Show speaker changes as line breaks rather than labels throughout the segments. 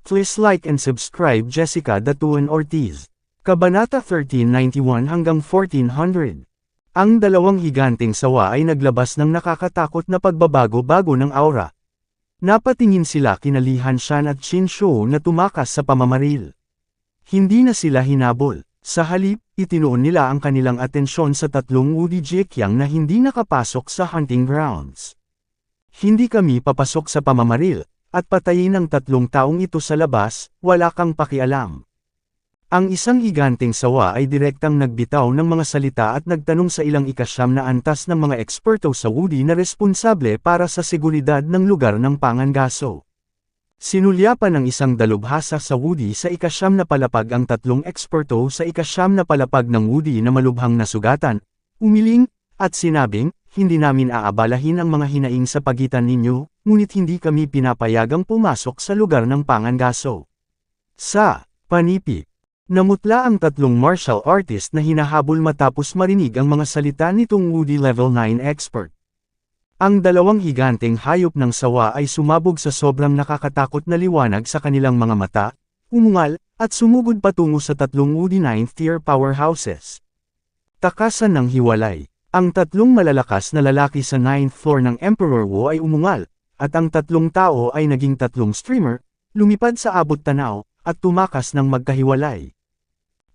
Please like and subscribe Jessica Datuan Ortiz. Kabanata 1391 hanggang 1400. Ang dalawang higanteng sawa ay naglabas ng nakakatakot na pagbabago-bago ng aura. Napatingin sila kina Li Hanshan at Qin Shou na tumakas sa pamamaril. Hindi na sila hinabol. Sa halip, itinuon nila ang kanilang atensyon sa tatlong Wudi Zheqiang na hindi nakapasok sa hunting grounds. Hindi kami papasok sa pamamaril, at patayin ang tatlong taong ito sa labas, wala kang pakialam. Ang isang higanteng sawa ay direktang nagbitaw ng mga salita at nagtanong sa ilang ikasyam na antas ng mga eksperto sa Wudi na responsable para sa seguridad ng lugar ng pangangaso. Sinulyapan ng isang dalubhasa sa Wudi sa ikasyam na palapag ang tatlong eksperto sa ikasyam na palapag ng Wudi na malubhang nasugatan, umiling, at sinabing, hindi namin aabalahin ang mga hinaing sa pagitan ninyo, ngunit hindi kami pinapayagang pumasok sa lugar ng pangangaso. Sa panipik, namutla ang tatlong martial artist na hinahabol matapos marinig ang mga salita nitong Wudi Level 9 expert. Ang dalawang higanteng hayop ng sawa ay sumabog sa sobrang nakakatakot na liwanag sa kanilang mga mata, umungal, at sumugod patungo sa tatlong Wudi 9th tier powerhouses. Takasan ng hiwalay. Ang tatlong malalakas na lalaki sa 9th floor ng Emperor Wu ay umungal, at ang tatlong tao ay naging tatlong streamer, lumipad sa abot tanaw, at tumakas ng magkahiwalay.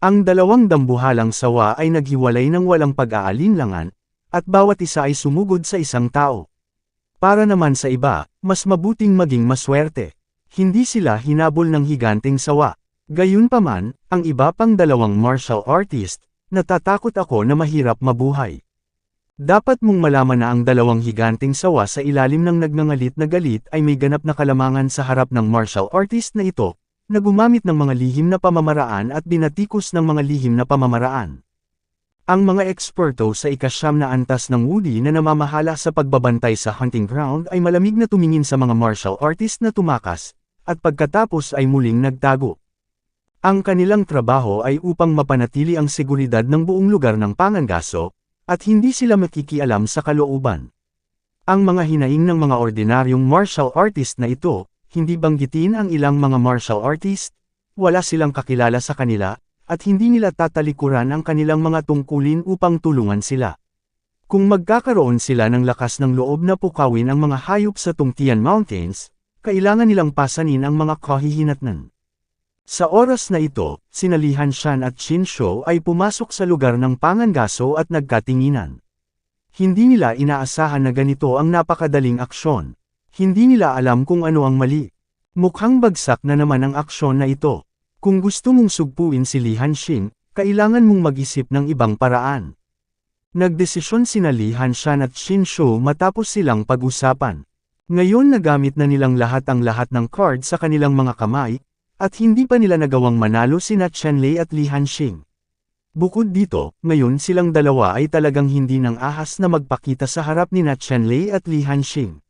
Ang dalawang dambuhalang sawa ay naghiwalay ng walang pag-aalinlangan, at bawat isa ay sumugod sa isang tao. Para naman sa iba, mas mabuting maging maswerte. Hindi sila hinabol ng higanteng sawa. Gayunpaman, ang iba pang dalawang martial artist, natatakot ako na mahirap mabuhay. Dapat mong malaman na ang dalawang higanteng sawa sa ilalim ng nagngangalit na galit ay may ganap na kalamangan sa harap ng martial artist na ito, na gumamit ng mga lihim na pamamaraan at binatikos ng mga lihim na pamamaraan. Ang mga eksperto sa ikasyam na antas ng Wudi na namamahala sa pagbabantay sa hunting ground ay malamig na tumingin sa mga martial artist na tumakas, at pagkatapos ay muling nagtago. Ang kanilang trabaho ay upang mapanatili ang seguridad ng buong lugar ng pangangaso, at hindi sila makikialam sa kalooban. Ang mga hinaing ng mga ordinaryong martial artist na ito, hindi banggitin ang ilang mga martial artist, wala silang kakilala sa kanila, at hindi nila tatalikuran ang kanilang mga tungkulin upang tulungan sila. Kung magkakaroon sila ng lakas ng loob na pukawin ang mga hayop sa Tungtian Mountains, kailangan nilang pasanin ang mga kahihinatnan. Sa oras na ito, sina Li Hanshan at Qin Shou ay pumasok sa lugar ng pangangaso at nagkatinginan. Hindi nila inaasahan na ganito ang napakadaling aksyon. Hindi nila alam kung ano ang mali. Mukhang bagsak na naman ang aksyon na ito. Kung gusto mong sugpuin si Li Hanshan, kailangan mong mag-isip ng ibang paraan. Nagdesisyon sina Li Hanshan at Qin Shou matapos silang pag-usapan. Ngayon nagamit na nilang lahat ng card sa kanilang mga kamay, at hindi pa nila nagawang manalo sina Qianlei at Li Hanshan. Bukod dito, ngayon silang dalawa ay talagang hindi nang ahas na magpakita sa harap ni Qianlei at Li Hanshan.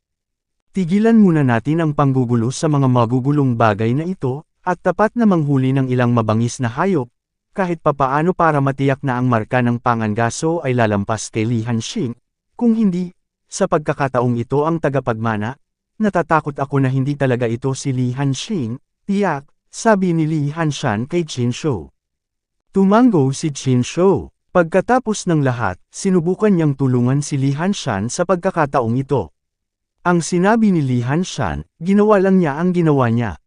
Tigilan muna natin ang panggugulo sa mga magugulong bagay na ito, at tapat na manghuli ng ilang mabangis na hayop, kahit papaano para matiyak na ang marka ng pangangaso ay lalampas kay Li Hanshan, kung hindi, sa pagkakataong ito ang tagapagmana, natatakot ako na hindi talaga ito si Li Hanshan, tiyak, sabi ni Li Hanshan kay Qin Shou. Tumango si Qin Shou. Pagkatapos ng lahat, sinubukan niyang tulungan si Li Hanshan sa pagkakataong ito. Ang sinabi ni Li Hanshan, ginawa lang niya ang ginawa niya.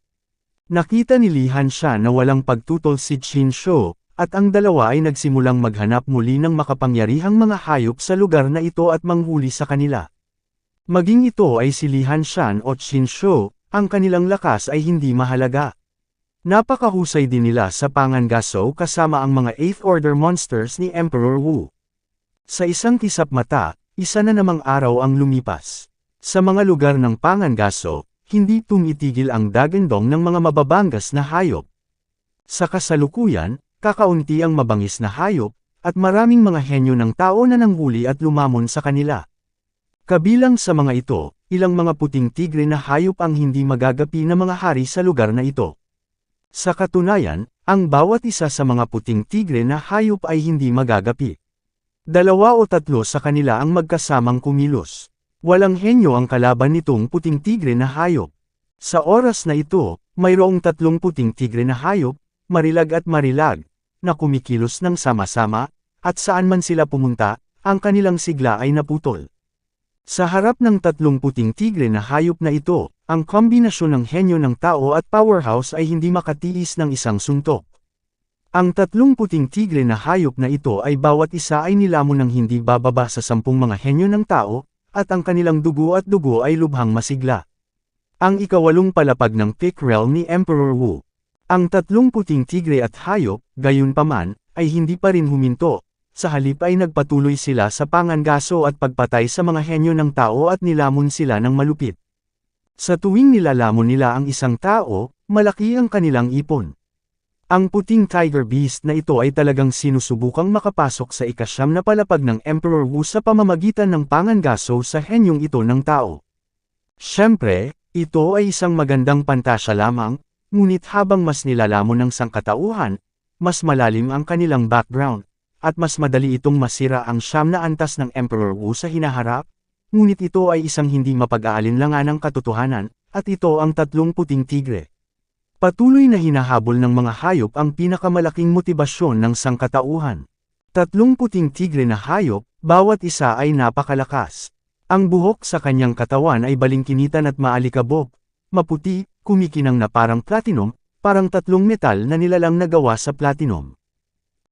Nakita ni Li Hanshan na walang pagtutol si Qin Shou, at ang dalawa ay nagsimulang maghanap muli ng makapangyarihang mga hayop sa lugar na ito at manghuli sa kanila. Maging ito ay si Li Hanshan o Qin Shou, ang kanilang lakas ay hindi mahalaga. Napakahusay din nila sa pangangaso kasama ang mga 8th Order monsters ni Emperor Wu. Sa isang kisap mata, isa na namang araw ang lumipas. Sa mga lugar ng pangangaso, hindi tumitigil ang dagandong ng mga mababangas na hayop. Sa kasalukuyan, kakaunti ang mabangis na hayop, at maraming mga henyo ng tao na nanghuli at lumamon sa kanila. Kabilang sa mga ito, ilang mga puting tigre na hayop ang hindi magagapi na mga hari sa lugar na ito. Sa katunayan, ang bawat isa sa mga puting tigre na hayop ay hindi magagapi. 2 o 3 sa kanila ang magkasamang kumilos. Walang henyo ang kalaban nitong puting tigre na hayop. Sa oras na ito, mayroong 3 puting tigre na hayop, marilag at marilag, na kumikilos ng sama-sama, at saan man sila pumunta, ang kanilang sigla ay naputol. Sa harap ng 3 puting tigre na hayop na ito, ang kombinasyon ng henyo ng tao at powerhouse ay hindi makatiis ng isang suntok. Ang 3 puting tigre na hayop na ito ay bawat isa ay nilamon ng hindi bababa sa 10 mga henyo ng tao, at ang kanilang dugo ay lubhang masigla. Ang ika-8 palapag ng Peak Realm ni Emperor Wu. Ang 3 puting tigre at hayop, gayunpaman, ay hindi pa rin huminto, sa halip ay nagpatuloy sila sa pangangaso at pagpatay sa mga henyo ng tao at nilamon sila ng malupit. Sa tuwing nilalamon nila ang isang tao, malaki ang kanilang ipon. Ang puting Tiger Beast na ito ay talagang sinusubukang makapasok sa ika-9 na palapag ng Emperor Wu sa pamamagitan ng pangangaso sa henyong ito ng tao. Siyempre, ito ay isang magandang pantasya lamang, ngunit habang mas nilalamon ng sangkatauhan, mas malalim ang kanilang background, at mas madali itong masira ang 9 na antas ng Emperor Wu sa hinaharap, ngunit ito ay isang hindi mapag-aalinlangan ng katotohanan, at ito ang 3 puting tigre. Patuloy na hinahabol ng mga hayop ang pinakamalaking motibasyon ng sangkatauhan. 3 puting tigre na hayop, bawat isa ay napakalakas. Ang buhok sa kanyang katawan ay balingkinitan at maalikabok, maputi, kumikinang na parang platinum, parang 3 metal na nilalang nagawa sa platinum.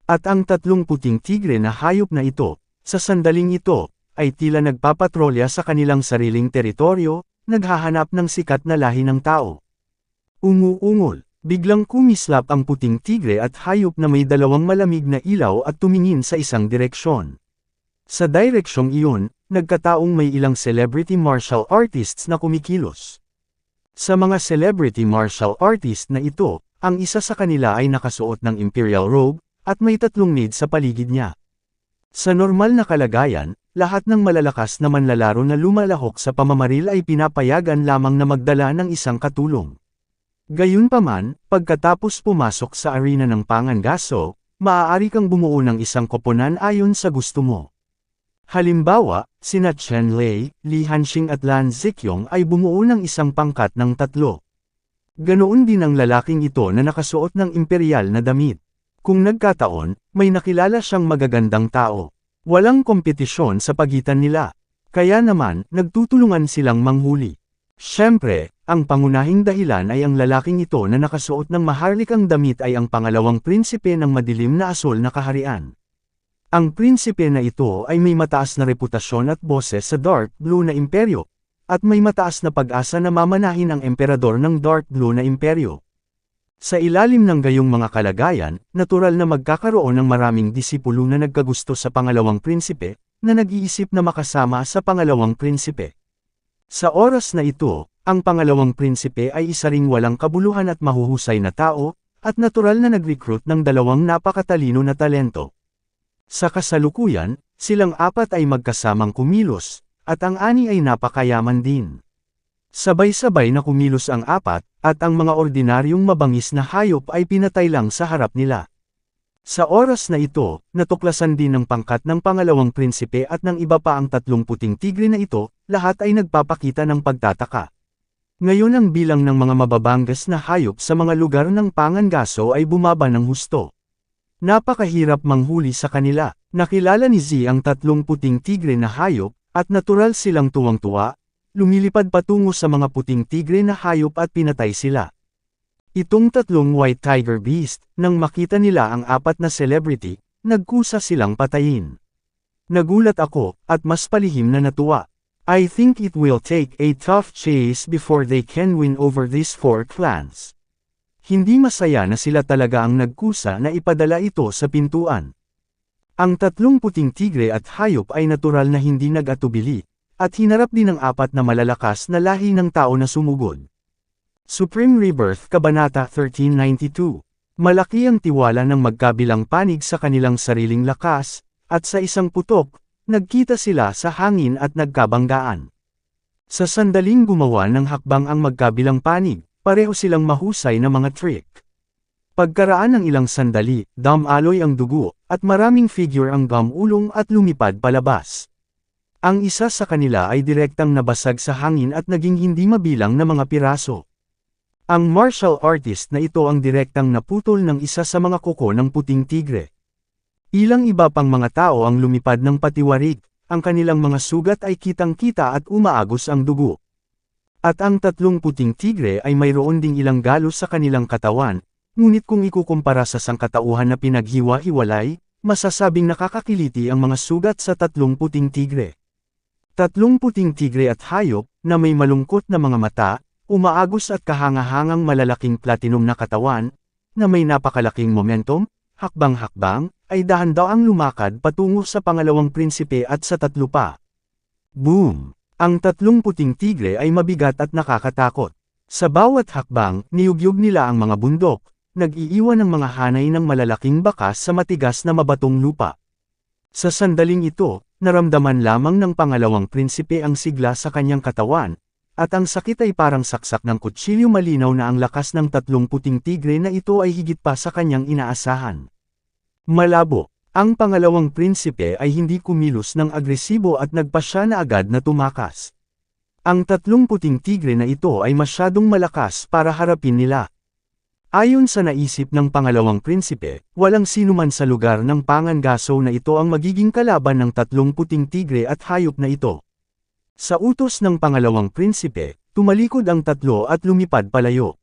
At ang 3 puting tigre na hayop na ito, sa sandaling ito, ay tila nagpapatrolya sa kanilang sariling teritoryo, naghahanap ng sikat na lahi ng tao. Umuungol, biglang kumislap ang puting tigre at hayop na may 2 malamig na ilaw at tumingin sa isang direksyon. Sa direksyong iyon, nagkataong may ilang celebrity martial artists na kumikilos. Sa mga celebrity martial artist na ito, ang isa sa kanila ay nakasuot ng imperial robe, at may 3 maid sa paligid niya. Sa normal na kalagayan, lahat ng malalakas na manlalaro na lumalahok sa pamamaril ay pinapayagan lamang na magdala ng isang katulong. Gayunpaman, pagkatapos pumasok sa arena ng pangangaso, maaari kang bumuo ng isang koponan ayon sa gusto mo. Halimbawa, sina Chen Lei, Li Hanxing at Lan Ziqiong ay bumuo ng isang pangkat ng 3. Ganoon din ang lalaking ito na nakasuot ng imperial na damit. Kung nagkataon, may nakilala siyang magagandang tao. Walang kompetisyon sa pagitan nila. Kaya naman, nagtutulungan silang manghuli. Siyempre, ang pangunahing dahilan ay ang lalaking ito na nakasuot ng maharlikang damit ay ang pangalawang prinsipe ng madilim na asol na kaharian. Ang prinsipe na ito ay may mataas na reputasyon at boses sa Dark Blue na imperyo, at may mataas na pag-asa na mamanahin ang emperador ng Dark Blue na imperyo. Sa ilalim ng gayong mga kalagayan, natural na magkakaroon ng maraming disipulo na nagkagusto sa pangalawang prinsipe, na nag-iisip na makasama sa pangalawang prinsipe. Sa oras na ito, ang pangalawang prinsipe ay isa ring walang kabuluhan at mahuhusay na tao, at natural na nag-recruit ng 2 napakatalino na talento. Sa kasalukuyan, silang 4 ay magkasamang kumilos, at ang 6 ay napakayaman din. Sabay-sabay na kumilos ang 4, at ang mga ordinaryong mabangis na hayop ay pinatay lang sa harap nila. Sa oras na ito, natuklasan din ng pangkat ng pangalawang prinsipe at ng iba pa ang 3 puting tigre na ito, lahat ay nagpapakita ng pagtataka. Ngayon ang bilang ng mga mababanggas na hayop sa mga lugar ng pangangaso ay bumaba ng husto. Napakahirap manghuli sa kanila. Nakilala ni Z ang 3 puting tigre na hayop, at natural silang tuwang-tuwa, lumilipad patungo sa mga puting tigre na hayop at pinatay sila. Itong 3 White Tiger Beast, nang makita nila ang 4 na celebrity, nagkusa silang patayin. Nagulat ako, at mas palihim na natuwa. I think it will take a tough chase before they can win over these 4 clans. Hindi masaya na sila talaga ang nagkusa na ipadala ito sa pintuan. Ang 3 puting tigre at hayop ay natural na hindi nag-atubili, at hinarap din ng 4 na malalakas na lahi ng tao na sumugod. Supreme Rebirth Kabanata 1392. Malaki ang tiwala ng magkabilang panig sa kanilang sariling lakas, at sa isang putok, nagkita sila sa hangin at nagkabanggaan. Sa sandaling gumawa ng hakbang ang magkabilang panig, pareho silang mahusay na mga trick. Pagkaraan ng ilang sandali, dumaloy ang dugo, at maraming figure ang gumulong at lumipad palabas. Ang isa sa kanila ay direktang nabasag sa hangin at naging hindi mabilang na mga piraso. Ang martial artist na ito ang direktang naputol ng isa sa mga kuko ng puting tigre. Ilang iba pang mga tao ang lumipad ng patiwarik, ang kanilang mga sugat ay kitang-kita at umaagos ang dugo. At ang tatlong puting tigre ay mayroon ding ilang galos sa kanilang katawan, ngunit kung ikukumpara sa sangkatauhan na pinaghiwa-hiwalay, masasabing nakakakiliti ang mga sugat sa tatlong puting tigre. Tatlong puting tigre at hayop, na may malungkot na mga mata, umaagos at kahangahangang malalaking platinum na katawan, na may napakalaking momentum, hakbang-hakbang, ay dahan-daang lumakad patungo sa pangalawang prinsipe at sa tatlo pa. Boom! Ang tatlong puting tigre ay mabigat at nakakatakot. Sa bawat hakbang, niyugyug nila ang mga bundok, nag-iiwan ng mga hanay ng malalaking bakas sa matigas na mabatong lupa. Sa sandaling ito, naramdaman lamang ng pangalawang prinsipe ang sigla sa kanyang katawan, at ang sakit ay parang saksak ng kutsilyo. Malinaw na ang lakas ng tatlong puting tigre na ito ay higit pa sa kanyang inaasahan. Malabo, ang pangalawang prinsipe ay hindi kumilos ng agresibo at nagpasya na agad na tumakas. Ang tatlong puting tigre na ito ay masyadong malakas para harapin nila. Ayon sa naisip ng pangalawang prinsipe, walang sinuman sa lugar ng Pangangaso na ito ang magiging kalaban ng tatlong puting tigre at hayop na ito. Sa utos ng pangalawang prinsipe, tumalikod ang tatlo at lumipad palayo.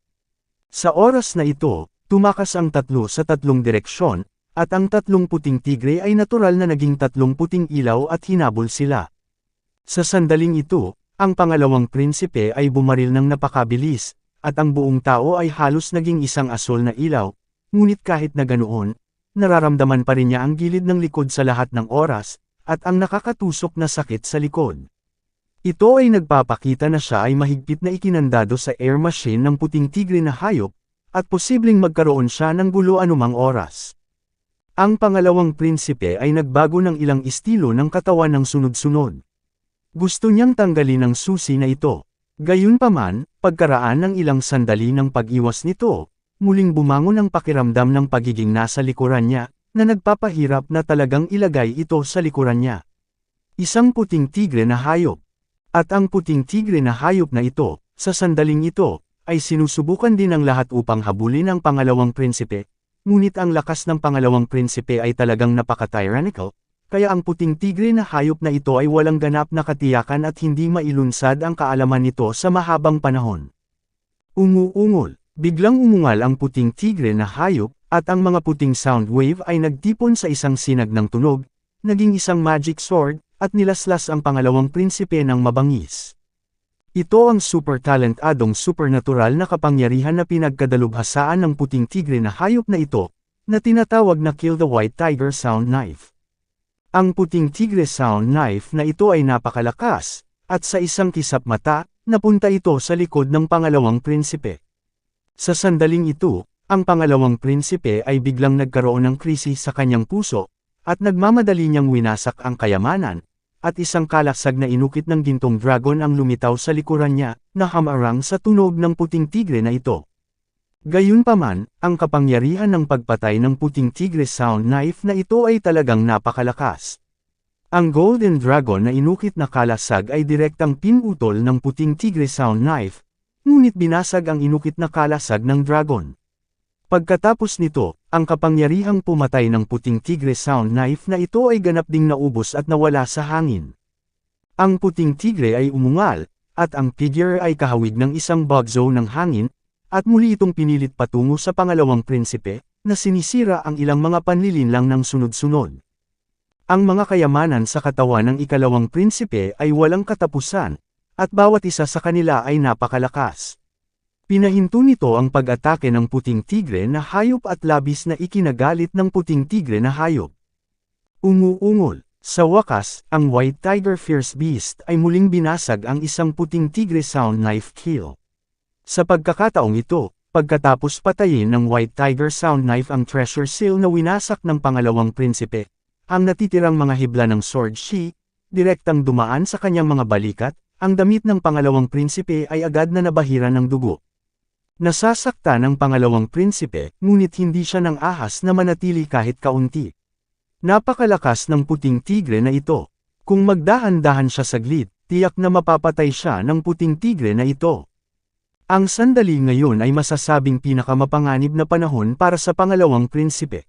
Sa oras na ito, tumakas ang tatlo sa tatlong direksyon, at ang tatlong puting tigre ay natural na naging tatlong puting ilaw at hinabol sila. Sa sandaling ito, ang pangalawang prinsipe ay bumaril ng napakabilis, at ang buong tao ay halos naging isang asol na ilaw, ngunit kahit na ganoon, nararamdaman pa rin niya ang gilid ng likod sa lahat ng oras, at ang nakakatusok na sakit sa likod. Ito ay nagpapakita na siya ay mahigpit na ikinandado sa air machine ng puting tigre na hayop, at posibleng magkaroon siya ng gulo anumang oras. Ang pangalawang prinsipe ay nagbago ng ilang estilo ng katawan ng sunod-sunod. Gusto niyang tanggalin ang susi na ito. Gayunpaman, pagkaraan ng ilang sandali ng pag-iwas nito, muling bumangon ang pakiramdam ng pagiging nasa likuran niya, na nagpapahirap na talagang ilagay ito sa likuran niya. Isang puting tigre na hayop. At ang puting tigre na hayop na ito, sa sandaling ito, ay sinusubukan din ng lahat upang habulin ang pangalawang prinsipe. Ngunit ang lakas ng pangalawang prinsipe ay talagang napaka-tyrannical, kaya ang puting tigre na hayop na ito ay walang ganap na katiyakan at hindi mailunsad ang kaalaman nito sa mahabang panahon. Umuungol, biglang umungal ang puting tigre na hayop, at ang mga puting sound wave ay nagtipon sa isang sinag ng tunog, naging isang magic sword, at nilaslas ang pangalawang prinsipe ng mabangis. Ito ang super talentadong supernatural na kapangyarihan na pinagkadalubhasaan ng puting tigre na hayop na ito, na tinatawag na Kill the White Tiger Sound Knife. Ang puting tigre sound knife na ito ay napakalakas, at sa isang kisap mata, napunta ito sa likod ng pangalawang prinsipe. Sa sandaling ito, ang pangalawang prinsipe ay biglang nagkaroon ng krisis sa kanyang puso, at nagmamadali niyang winasak ang kayamanan, at isang kalasag na inukit ng gintong dragon ang lumitaw sa likuran niya, na hamarang sa tunog ng puting tigre na ito. Gayunpaman, ang kapangyarihan ng pagpatay ng puting tigre sound knife na ito ay talagang napakalakas. Ang golden dragon na inukit na kalasag ay direktang pinutol ng puting tigre sound knife, ngunit binasag ang inukit na kalasag ng dragon. Pagkatapos nito, ang kapangyarihang pumatay ng puting tigre sound knife na ito ay ganap ding naubos at nawala sa hangin. Ang puting tigre ay umungal, at ang figure ay kahawig ng isang bug zone ng hangin, at muli itong pinilit patungo sa pangalawang prinsipe, na sinisira ang ilang mga panlilinlang ng sunod-sunod. Ang mga kayamanan sa katawan ng ikalawang prinsipe ay walang katapusan, at bawat isa sa kanila ay napakalakas. Pinahinto nito ang pag-atake ng puting tigre na hayop at labis na ikinagalit ng puting tigre na hayop. Umuungol. Sa wakas, ang White Tiger Fierce Beast ay muling binasag ang isang puting tigre sound knife kill. Sa pagkakataong ito, pagkatapos patayin ng White Tiger sound knife ang treasure seal na winasak ng pangalawang prinsipe, ang natitirang mga hibla ng sword shi, direktang dumaan sa kanyang mga balikat, ang damit ng pangalawang prinsipe ay agad na nabahiran ng dugo. Nasasaktan ang pangalawang prinsipe, ngunit hindi siya nang ahas na manatili kahit kaunti. Napakalakas ng puting tigre na ito. Kung magdahan-dahan siya saglit, tiyak na mapapatay siya ng puting tigre na ito. Ang sandali ngayon ay masasabing pinakamapanganib na panahon para sa pangalawang prinsipe.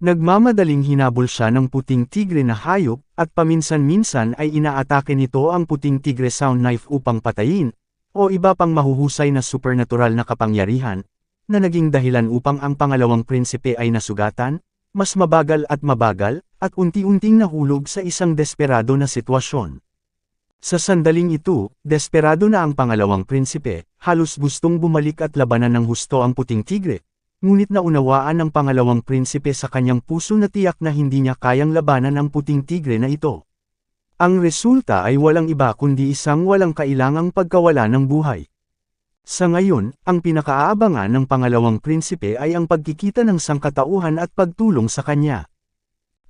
Nagmamadaling hinabol siya ng puting tigre na hayop, at paminsan-minsan ay inaatake nito ang puting tigre sound knife upang patayin, o iba pang mahuhusay na supernatural na kapangyarihan, na naging dahilan upang ang pangalawang prinsipe ay nasugatan, mas mabagal, at unti-unting nahulog sa isang desperado na sitwasyon. Sa sandaling ito, desperado na ang pangalawang prinsipe, halos gustong bumalik at labanan ng husto ang puting tigre, ngunit naunawaan ng pangalawang prinsipe sa kanyang puso na tiyak na hindi niya kayang labanan ang puting tigre na ito. Ang resulta ay walang iba kundi isang walang kailangang pagkawala ng buhay. Sa ngayon, ang pinakaaabangan ng pangalawang prinsipe ay ang pagkikita ng sangkatauhan at pagtulong sa kanya.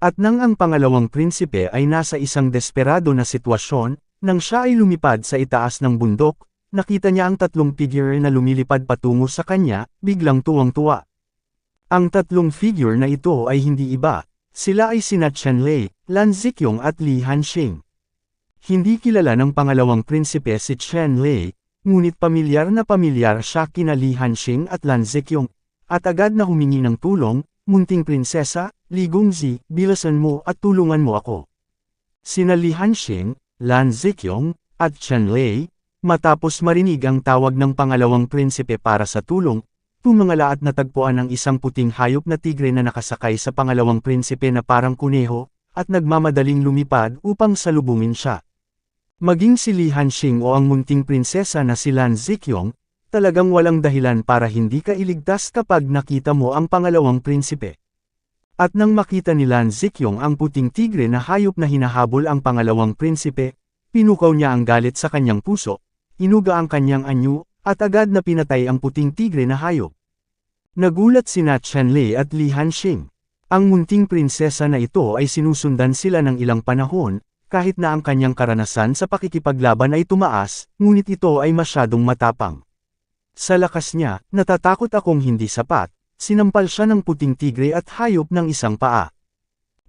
At nang ang pangalawang prinsipe ay nasa isang desperado na sitwasyon, nang siya ay lumipad sa itaas ng bundok, nakita niya ang tatlong figure na lumilipad patungo sa kanya, biglang tuwang-tuwa. Ang tatlong figure na ito ay hindi iba, sila ay sina Chen Lei, Lan Ziqiong at Li Hanxing. Hindi kilala ng pangalawang prinsipe si Chen Lei, ngunit pamilyar na pamilyar siya kina Li Hanxing at Lan Ziqiong, at agad na humingi ng tulong, "Munting prinsesa, Li Gongzi, bilasan mo at tulungan mo ako." Sina Li Hanxing, Lan Ziqiong, at Chen Lei, matapos marinig ang tawag ng pangalawang prinsipe para sa tulong, tumangala at natagpuan ang isang puting hayop na tigre na nakasakay sa pangalawang prinsipe na parang kuneho, at nagmamadaling lumipad upang salubungin siya. Maging si Li Hanxing o ang munting prinsesa na si Lan Ziqiong, talagang walang dahilan para hindi ka iligtas kapag nakita mo ang pangalawang prinsipe. At nang makita ni Lan Ziqiong ang puting tigre na hayop na hinahabol ang pangalawang prinsipe, pinukaw niya ang galit sa kanyang puso, inuga ang kanyang anyo, at agad na pinatay ang puting tigre na hayop. Nagulat sina Chen Lei at Li Hanxing. Ang munting prinsesa na ito ay sinusundan sila ng ilang panahon, kahit na ang kanyang karanasan sa pakikipaglaban ay tumaas, ngunit ito ay masyadong matapang. Sa lakas niya, "Natatakot akong hindi sapat." Sinampal siya ng puting tigre at hayop ng isang paa.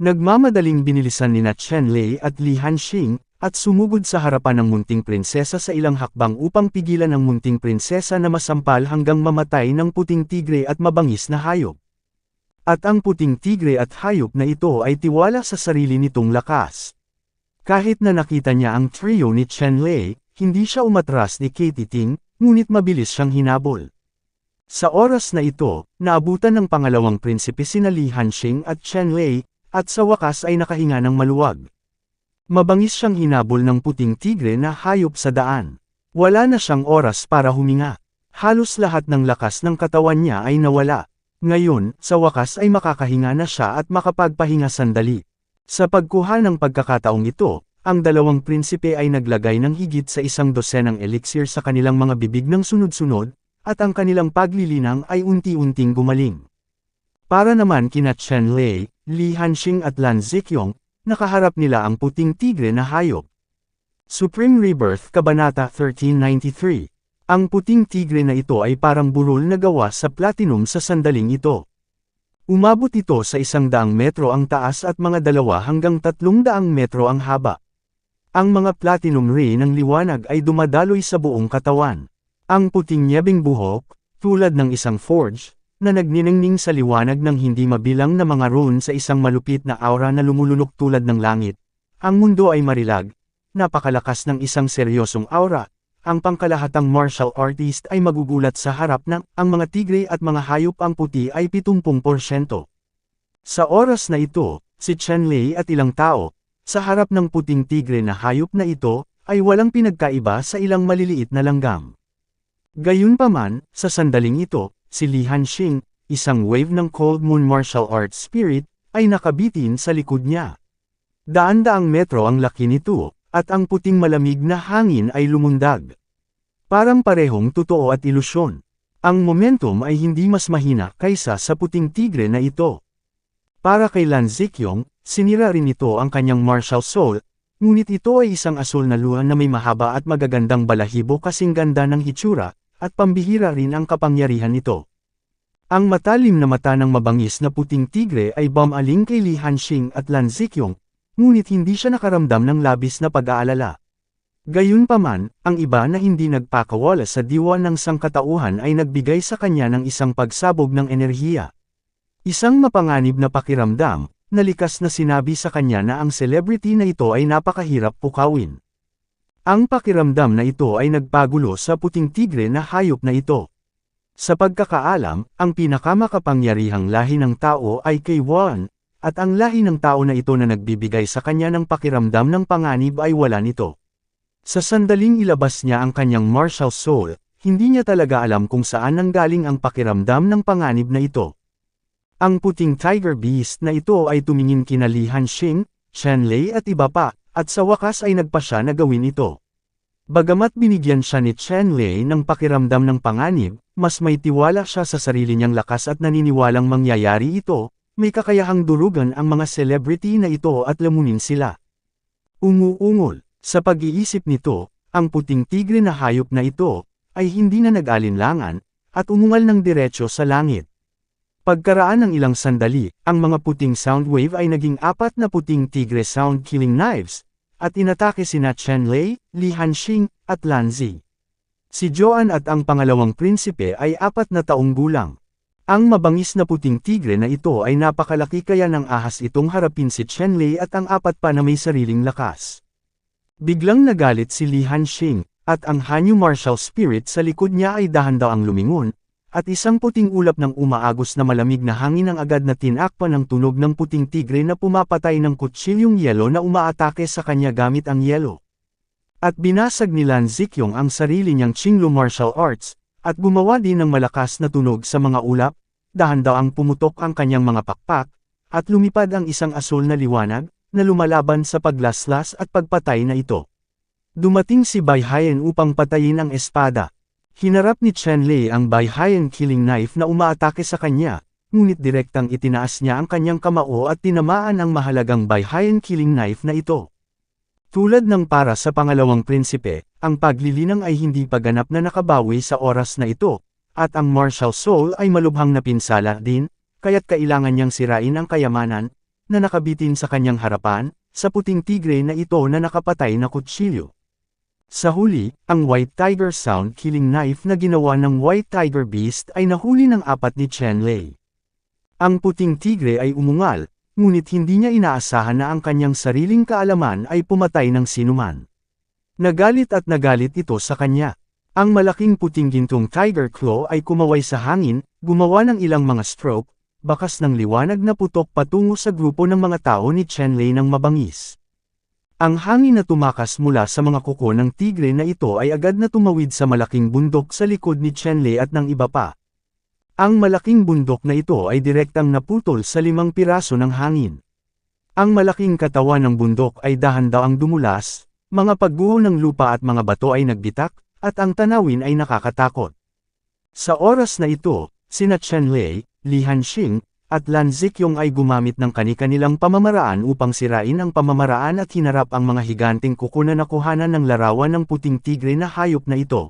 Nagmamadaling binilisan nina Chen Lei at Li Hanxing, at sumugod sa harapan ng munting prinsesa sa ilang hakbang upang pigilan ang munting prinsesa na masampal hanggang mamatay ng puting tigre at mabangis na hayop. At ang puting tigre at hayop na ito ay tiwala sa sarili nitong lakas. Kahit na nakita niya ang trio ni Chen Lei, hindi siya umatras ni Katie Ting, ngunit mabilis siyang hinabol. Sa oras na ito, naabutan ng pangalawang prinsipe sina Li Hanxing at Chen Lei, at sa wakas ay nakahinga ng maluwag. Mabangis siyang hinabol ng puting tigre na hayop sa daan. Wala na siyang oras para huminga. Halos lahat ng lakas ng katawan niya ay nawala. Ngayon, sa wakas ay makakahinga na siya at makapagpahinga sandali. Sa pagkuha ng pagkakataong ito, ang dalawang prinsipe ay naglagay ng higit sa 100 elixir sa kanilang mga bibig ng sunod-sunod, at ang kanilang paglilinang ay unti-unting gumaling. Para naman kina Chen Lei, Li Hanxing at Lan Ziqiong, nakaharap nila ang puting tigre na hayop. Supreme Rebirth Kabanata 1393. Ang puting tigre na ito ay parang burol na gawa sa platinum sa sandaling ito. Umabot ito sa 100 metro ang taas at mga 2 hanggang 300 metro ang haba. Ang mga platinum ray ng liwanag ay dumadaloy sa buong katawan. Ang puting nyebeng buhok, tulad ng isang forge, na nagniningning sa liwanag ng hindi mabilang na mga rune sa isang malupit na aura na lumulunok tulad ng langit. Ang mundo ay marilag, napakalakas ng isang seryosong aura. Ang pangkalahatang martial artist ay magugulat sa harap ng ang mga tigre at mga hayop ang puti ay 70%. Sa oras na ito, si Chen Lei at ilang tao, sa harap ng puting tigre na hayop na ito, ay walang pinagkaiba sa ilang maliliit na langgam. Gayunpaman, sa sandaling ito, si Li Hanxing, isang wave ng Cold Moon martial arts spirit, ay nakabitin sa likod niya. Daan-daang metro ang laki nito, at ang puting malamig na hangin ay lumundag. Parang parehong totoo at ilusyon. Ang momentum ay hindi mas mahina kaysa sa puting tigre na ito. Para kay Lan Ziqiong, sinira rin ito ang kanyang martial soul, ngunit ito ay isang asul na luha na may mahaba at magagandang balahibo kasing ganda ng hitsura, at pambihira rin ang kapangyarihan nito. Ang matalim na mata ng mabangis na puting tigre ay bumaling kay Li Hanxing at Lan Ziqiong, ngunit hindi siya nakaramdam ng labis na pag-aalala. Gayunpaman, ang iba na hindi nagpakawala sa diwa ng sangkatauhan ay nagbigay sa kanya ng isang pagsabog ng enerhiya. Isang mapanganib na pakiramdam, na likas na sinabi sa kanya na ang celebrity na ito ay napakahirap pukawin. Ang pakiramdam na ito ay nagpagulo sa puting tigre na hayop na ito. Sa pagkakaalam, ang pinakamakapangyarihang lahi ng tao ay K1, at ang lahi ng tao na ito na nagbibigay sa kanya ng pakiramdam ng panganib ay wala nito. Sa sandaling ilabas niya ang kanyang martial soul, hindi niya talaga alam kung saan nanggaling ang pakiramdam ng panganib na ito. Ang puting tiger beast na ito ay tumingin kina Li Hanxing, Chen Lei at iba pa, at sa wakas ay nagpa siya na gawin ito. Bagamat binigyan siya ni Chen Lei ng pakiramdam ng panganib, mas may tiwala siya sa sarili niyang lakas at naniniwalang mangyayari ito, may kakayahang durugan ang mga celebrity na ito at lamunin sila. Umuungol, sa pag-iisip nito, ang puting tigre na hayop na ito, ay hindi na nag-alinlangan, at umungal ng diretso sa langit. Pagkaraan ng ilang sandali, ang mga puting sound wave ay naging 4 na puting tigre sound killing knives, at inatake sina Chen Lei, Li Hanxing, at Lan Zi. Si Joan at ang pangalawang prinsipe ay 4 na taong gulang. Ang mabangis na puting tigre na ito ay napakalaki kaya nang ahas itong harapin si Chen Lei at ang 4 pa na may sariling lakas. Biglang nagalit si Li Hanxing, at ang Hanyu martial spirit sa likod niya ay dahan-daang lumingon, at isang puting ulap ng umaagos na malamig na hangin ang agad na tinakpan ng tunog ng puting tigre na pumapatay ng kutsilyong yelo na umaatake sa kanya gamit ang yelo. At binasag ni Lan Zikyong ang sarili niyang Qinglu martial arts, at gumawa din ng malakas na tunog sa mga ulap, dahan-daang pumutok ang kanyang mga pakpak, at lumipad ang isang asul na liwanag, na lumalaban sa paglaslas at pagpatay na ito. Dumating si Bai Haiyan upang patayin ang espada. Hinarap ni Chen Lei ang Bai Haiyan killing knife na umaatake sa kanya, ngunit direktang itinaas niya ang kanyang kamao at tinamaan ang mahalagang Bai Haiyan killing knife na ito. Tulad ng para sa pangalawang prinsipe, ang paglilinang ay hindi pa ganap na nakabawi sa oras na ito, at ang martial soul ay malubhang napinsala din, kaya't kailangan niyang sirain ang kayamanan, na nakabitin sa kanyang harapan, sa puting tigre na ito na nakapatay na kutsilyo. Sa huli, ang White Tiger Sound Killing Knife na ginawa ng White Tiger Beast ay nahuli ng 4 ni Chen Lei. Ang puting tigre ay umungal, ngunit hindi niya inaasahan na ang kanyang sariling kaalaman ay pumatay ng sinuman. Nagalit at nagalit ito sa kanya. Ang malaking puting gintong Tiger Claw ay kumaway sa hangin, gumawa ng ilang mga stroke, bakas ng liwanag na putok patungo sa grupo ng mga tao ni Chen Lei ng mabangis. Ang hangin na tumakas mula sa mga kuko ng tigre na ito ay agad na tumawid sa malaking bundok sa likod ni Chen Lei at ng iba pa. Ang malaking bundok na ito ay direktang naputol sa 5 piraso ng hangin. Ang malaking katawan ng bundok ay dahan-daang dumulas, mga pagguho ng lupa at mga bato ay nagbitak, at ang tanawin ay nakakatakot. Sa oras na ito, sina Chen Lei, Li Hanxing, at Lan Zikyong ay gumamit ng kani-kanilang pamamaraan upang sirain ang pamamaraan at hinarap ang mga higanting kuko na nakuhanan ng larawan ng puting tigre na hayop na ito.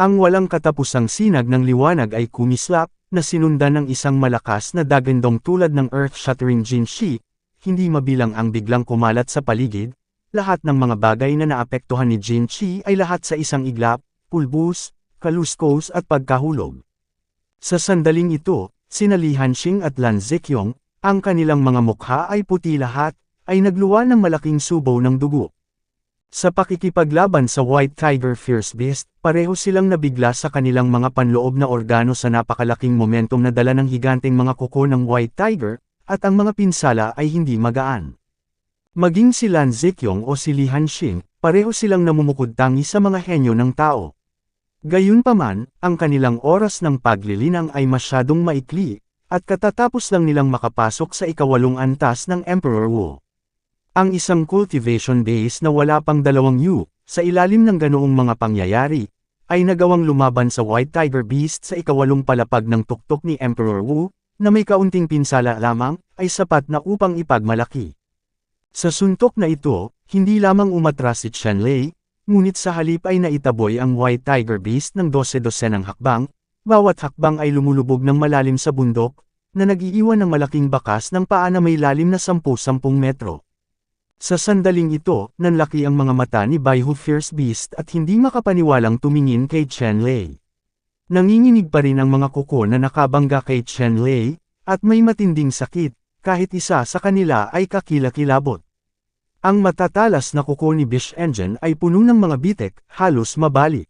Ang walang katapusang sinag ng liwanag ay kumislap, na sinundan ng isang malakas na dagandong tulad ng earth-shattering Jinshi, hindi mabilang ang biglang kumalat sa paligid, lahat ng mga bagay na naapektuhan ni Jinshi ay lahat sa isang iglap, pulbus, kaluskos at pagkahulog. Sa sandaling ito, sina Li Hanxing at Lan Zikyong, ang kanilang mga mukha ay puti lahat, ay nagluwa ng malaking subaw ng dugo. Sa pakikipaglaban sa White Tiger Fierce Beast, pareho silang nabigla sa kanilang mga panloob na organo sa napakalaking momentum na dala ng higanteng mga kuko ng White Tiger, at ang mga pinsala ay hindi magaan. Maging si Lan Zikyong o si Li Hanxing, pareho silang namumukod-tangi sa mga henyo ng tao. Gayunpaman, ang kanilang oras ng paglilinang ay masyadong maikli, at katatapos lang nilang makapasok sa ika-8 antas ng Emperor Wu. Ang isang cultivation base na wala pang 2 yu, sa ilalim ng ganoong mga pangyayari, ay nagawang lumaban sa White Tiger Beast sa ika-8 palapag ng tuktok ni Emperor Wu, na may kaunting pinsala lamang, ay sapat na upang ipagmalaki. Sa suntok na ito, hindi lamang umatras si Chen Lei, ngunit sa halip ay naitaboy ang White Tiger Beast ng 12-12 hakbang, bawat hakbang ay lumulubog ng malalim sa bundok, na nag-iiwan ng malaking bakas ng paa na may lalim na 10-10 metro. Sa sandaling ito, nanlaki ang mga mata ni Baihu Fierce Beast at hindi makapaniwalang tumingin kay Chen Lei. Nanginginig pa rin ang mga kuko na nakabangga kay Chen Lei, at may matinding sakit, kahit isa sa kanila ay kakilakilabot. Ang matatalas na kuko ni Bish Engine ay puno ng mga bitek, halos mabali.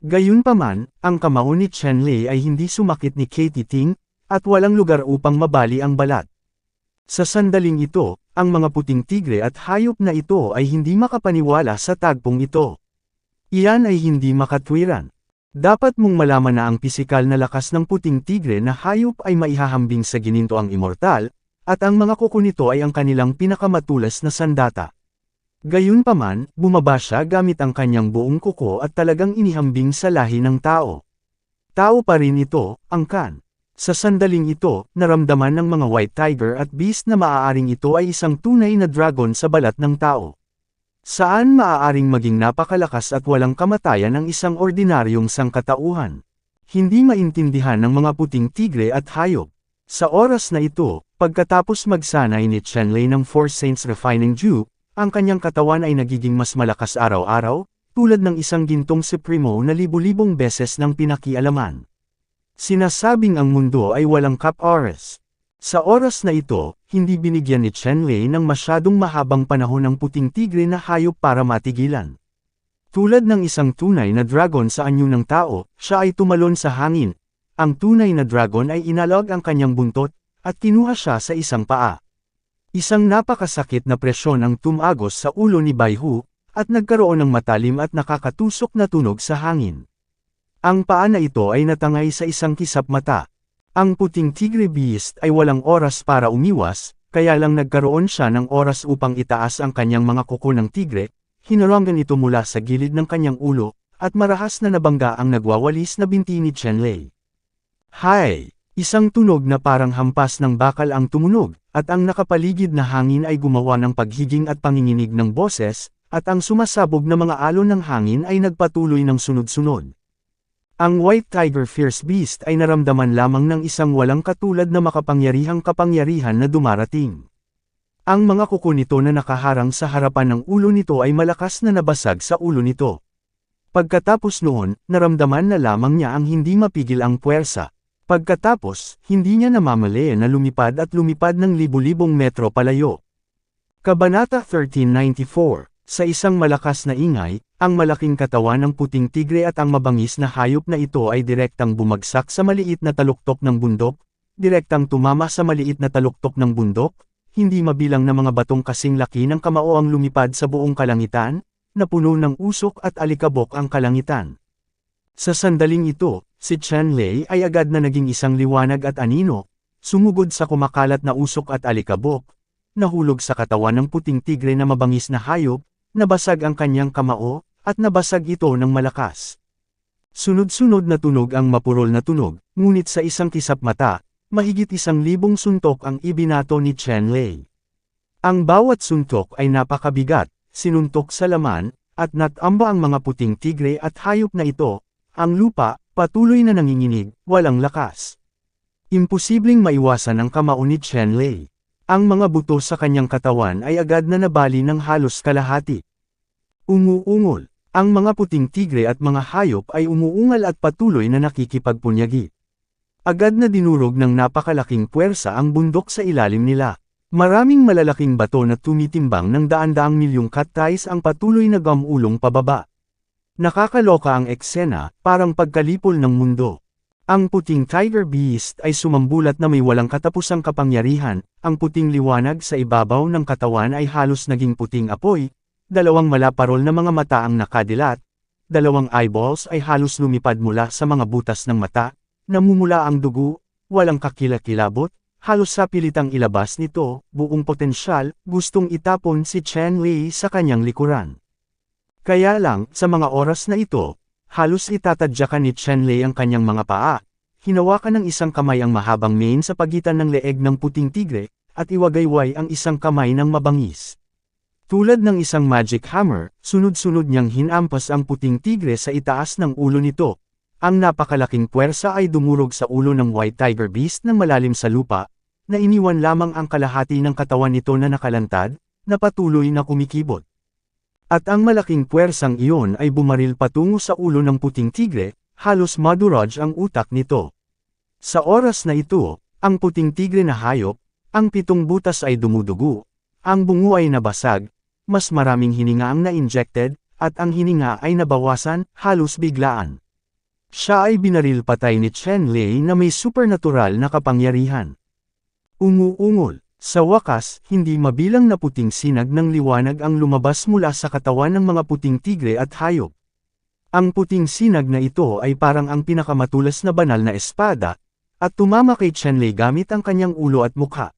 Gayunpaman, ang kamao ni Chen Lei ay hindi sumakit ni Katie Ting, at walang lugar upang mabali ang balat. Sa sandaling ito, ang mga puting tigre at hayop na ito ay hindi makapaniwala sa tagpong ito. Iyan ay hindi makatwiran. Dapat mong malaman na ang pisikal na lakas ng puting tigre na hayop ay maihahambing sa ginintoang immortal, at ang mga kuko nito ay ang kanilang pinakamatulas na sandata. Gayunpaman, bumaba siya gamit ang kanyang buong kuko at talagang inihambing sa lahi ng tao. Tao pa rin ito, ang Kan. Sa sandaling ito, naramdaman ng mga White Tiger at Beast na maaaring ito ay isang tunay na dragon sa balat ng tao. Saan maaaring maging napakalakas at walang kamatayan ng isang ordinaryong sangkatauhan? Hindi maintindihan ng mga puting tigre at hayop. Sa oras na ito, pagkatapos magsanay ni Chen Lei ng Four Saints Refining Dew, ang kanyang katawan ay nagiging mas malakas araw-araw, tulad ng isang gintong supremo na libu-libong beses ng pinakialaman. Sinasabing ang mundo ay walang cap-oras. Sa oras na ito, hindi binigyan ni Chen Lei ng masyadong mahabang panahon ng puting tigre na hayop para matigilan. Tulad ng isang tunay na dragon sa anyo ng tao, siya ay tumalon sa hangin. Ang tunay na dragon ay inalog ang kanyang buntot, at kinuha siya sa isang paa. Isang napakasakit na presyon ang tumagos sa ulo ni Baihu, at nagkaroon ng matalim at nakakatusok na tunog sa hangin. Ang paa na ito ay natangay sa isang kisap mata. Ang puting tigre beast ay walang oras para umiwas, kaya lang nagkaroon siya ng oras upang itaas ang kanyang mga kuko ng tigre, hinarangan ito mula sa gilid ng kanyang ulo, at marahas na nabangga ang nagwawalis na binti ni Chen Lei. Hay! Isang tunog na parang hampas ng bakal ang tumunog, at ang nakapaligid na hangin ay gumawa ng paghiging at panginginig ng boses, at ang sumasabog na mga alon ng hangin ay nagpatuloy ng sunod-sunod. Ang White Tiger Fierce Beast ay naramdaman lamang ng isang walang katulad na makapangyarihang kapangyarihan na dumarating. Ang mga kuko nito na nakaharang sa harapan ng ulo nito ay malakas na nabasag sa ulo nito. Pagkatapos noon, naramdaman na lamang niya ang hindi mapigil ang puwersa. Pagkatapos, hindi niya namamali na lumipad at lumipad ng libu-libong metro palayo. Kabanata 1394. Sa isang malakas na ingay, ang malaking katawan ng puting tigre at ang mabangis na hayop na ito ay direktang bumagsak sa maliit na taluktok ng bundok, direktang tumama sa maliit na taluktok ng bundok, hindi mabilang na mga batong kasing laki ng kamao ang lumipad sa buong kalangitan, na puno ng usok at alikabok ang kalangitan. Sa sandaling ito, si Chen Lei ay agad na naging isang liwanag at anino, sumugod sa kumakalat na usok at alikabok, nahulog sa katawan ng puting tigre na mabangis na hayop, nabasag ang kanyang kamao, at nabasag ito ng malakas. Sunod-sunod na tunog ang mapurol na tunog, ngunit sa isang kisap mata, mahigit 1,000 suntok ang ibinato ni Chen Lei. Ang bawat suntok ay napakabigat, sinuntok sa laman, at natamba ang mga puting tigre at hayop na ito. Ang lupa, patuloy na nanginginig, walang lakas. Imposibleng maiwasan ang kamao ni Chen Lei. Ang mga buto sa kanyang katawan ay agad na nabali ng halos kalahati. Umuungol. Ang mga puting tigre at mga hayop ay umuungal at patuloy na nakikipagpunyagi. Agad na dinurog ng napakalaking puwersa ang bundok sa ilalim nila. Maraming malalaking bato na tumitimbang ng daan-daang milyong katais ang patuloy na gamulong pababa. Nakakaloka ang eksena, parang pagkalipol ng mundo. Ang puting Tiger Beast ay sumambulat na may walang katapusang kapangyarihan, ang puting liwanag sa ibabaw ng katawan ay halos naging puting apoy, dalawang malaparol na mga mata ang nakadilat, dalawang eyeballs ay halos lumipad mula sa mga butas ng mata, namumula ang dugo, walang kakilakilabot, halos sa pilitang ilabas nito, buong potensyal, gustong itapon si Chen Lei sa kanyang likuran. Kaya lang, sa mga oras na ito, halos itatadyakan ni Chen Lei ang kanyang mga paa, hinawakan ng isang kamay ang mahabang mane sa pagitan ng leeg ng puting tigre, at iwagayway ang isang kamay ng mabangis. Tulad ng isang magic hammer, sunod-sunod niyang hinampas ang puting tigre sa itaas ng ulo nito. Ang napakalaking puwersa ay dumurog sa ulo ng White Tiger Beast ng malalim sa lupa, na iniwan lamang ang kalahati ng katawan nito na nakalantad, na patuloy na kumikibot. At ang malaking puwersang iyon ay bumaril patungo sa ulo ng puting tigre, halos madurog ang utak nito. Sa oras na ito, ang puting tigre na hayop, ang 7 butas ay dumudugo, ang bungo ay nabasag, mas maraming hininga ang na-injected, at ang hininga ay nabawasan, halos biglaan. Siya ay binaril patay ni Chen Lei na may supernatural na kapangyarihan. Umuungol. Sa wakas, hindi mabilang na puting sinag ng liwanag ang lumabas mula sa katawan ng mga puting tigre at hayop. Ang puting sinag na ito ay parang ang pinakamatulas na banal na espada, at tumama kay Chen Lei gamit ang kanyang ulo at mukha.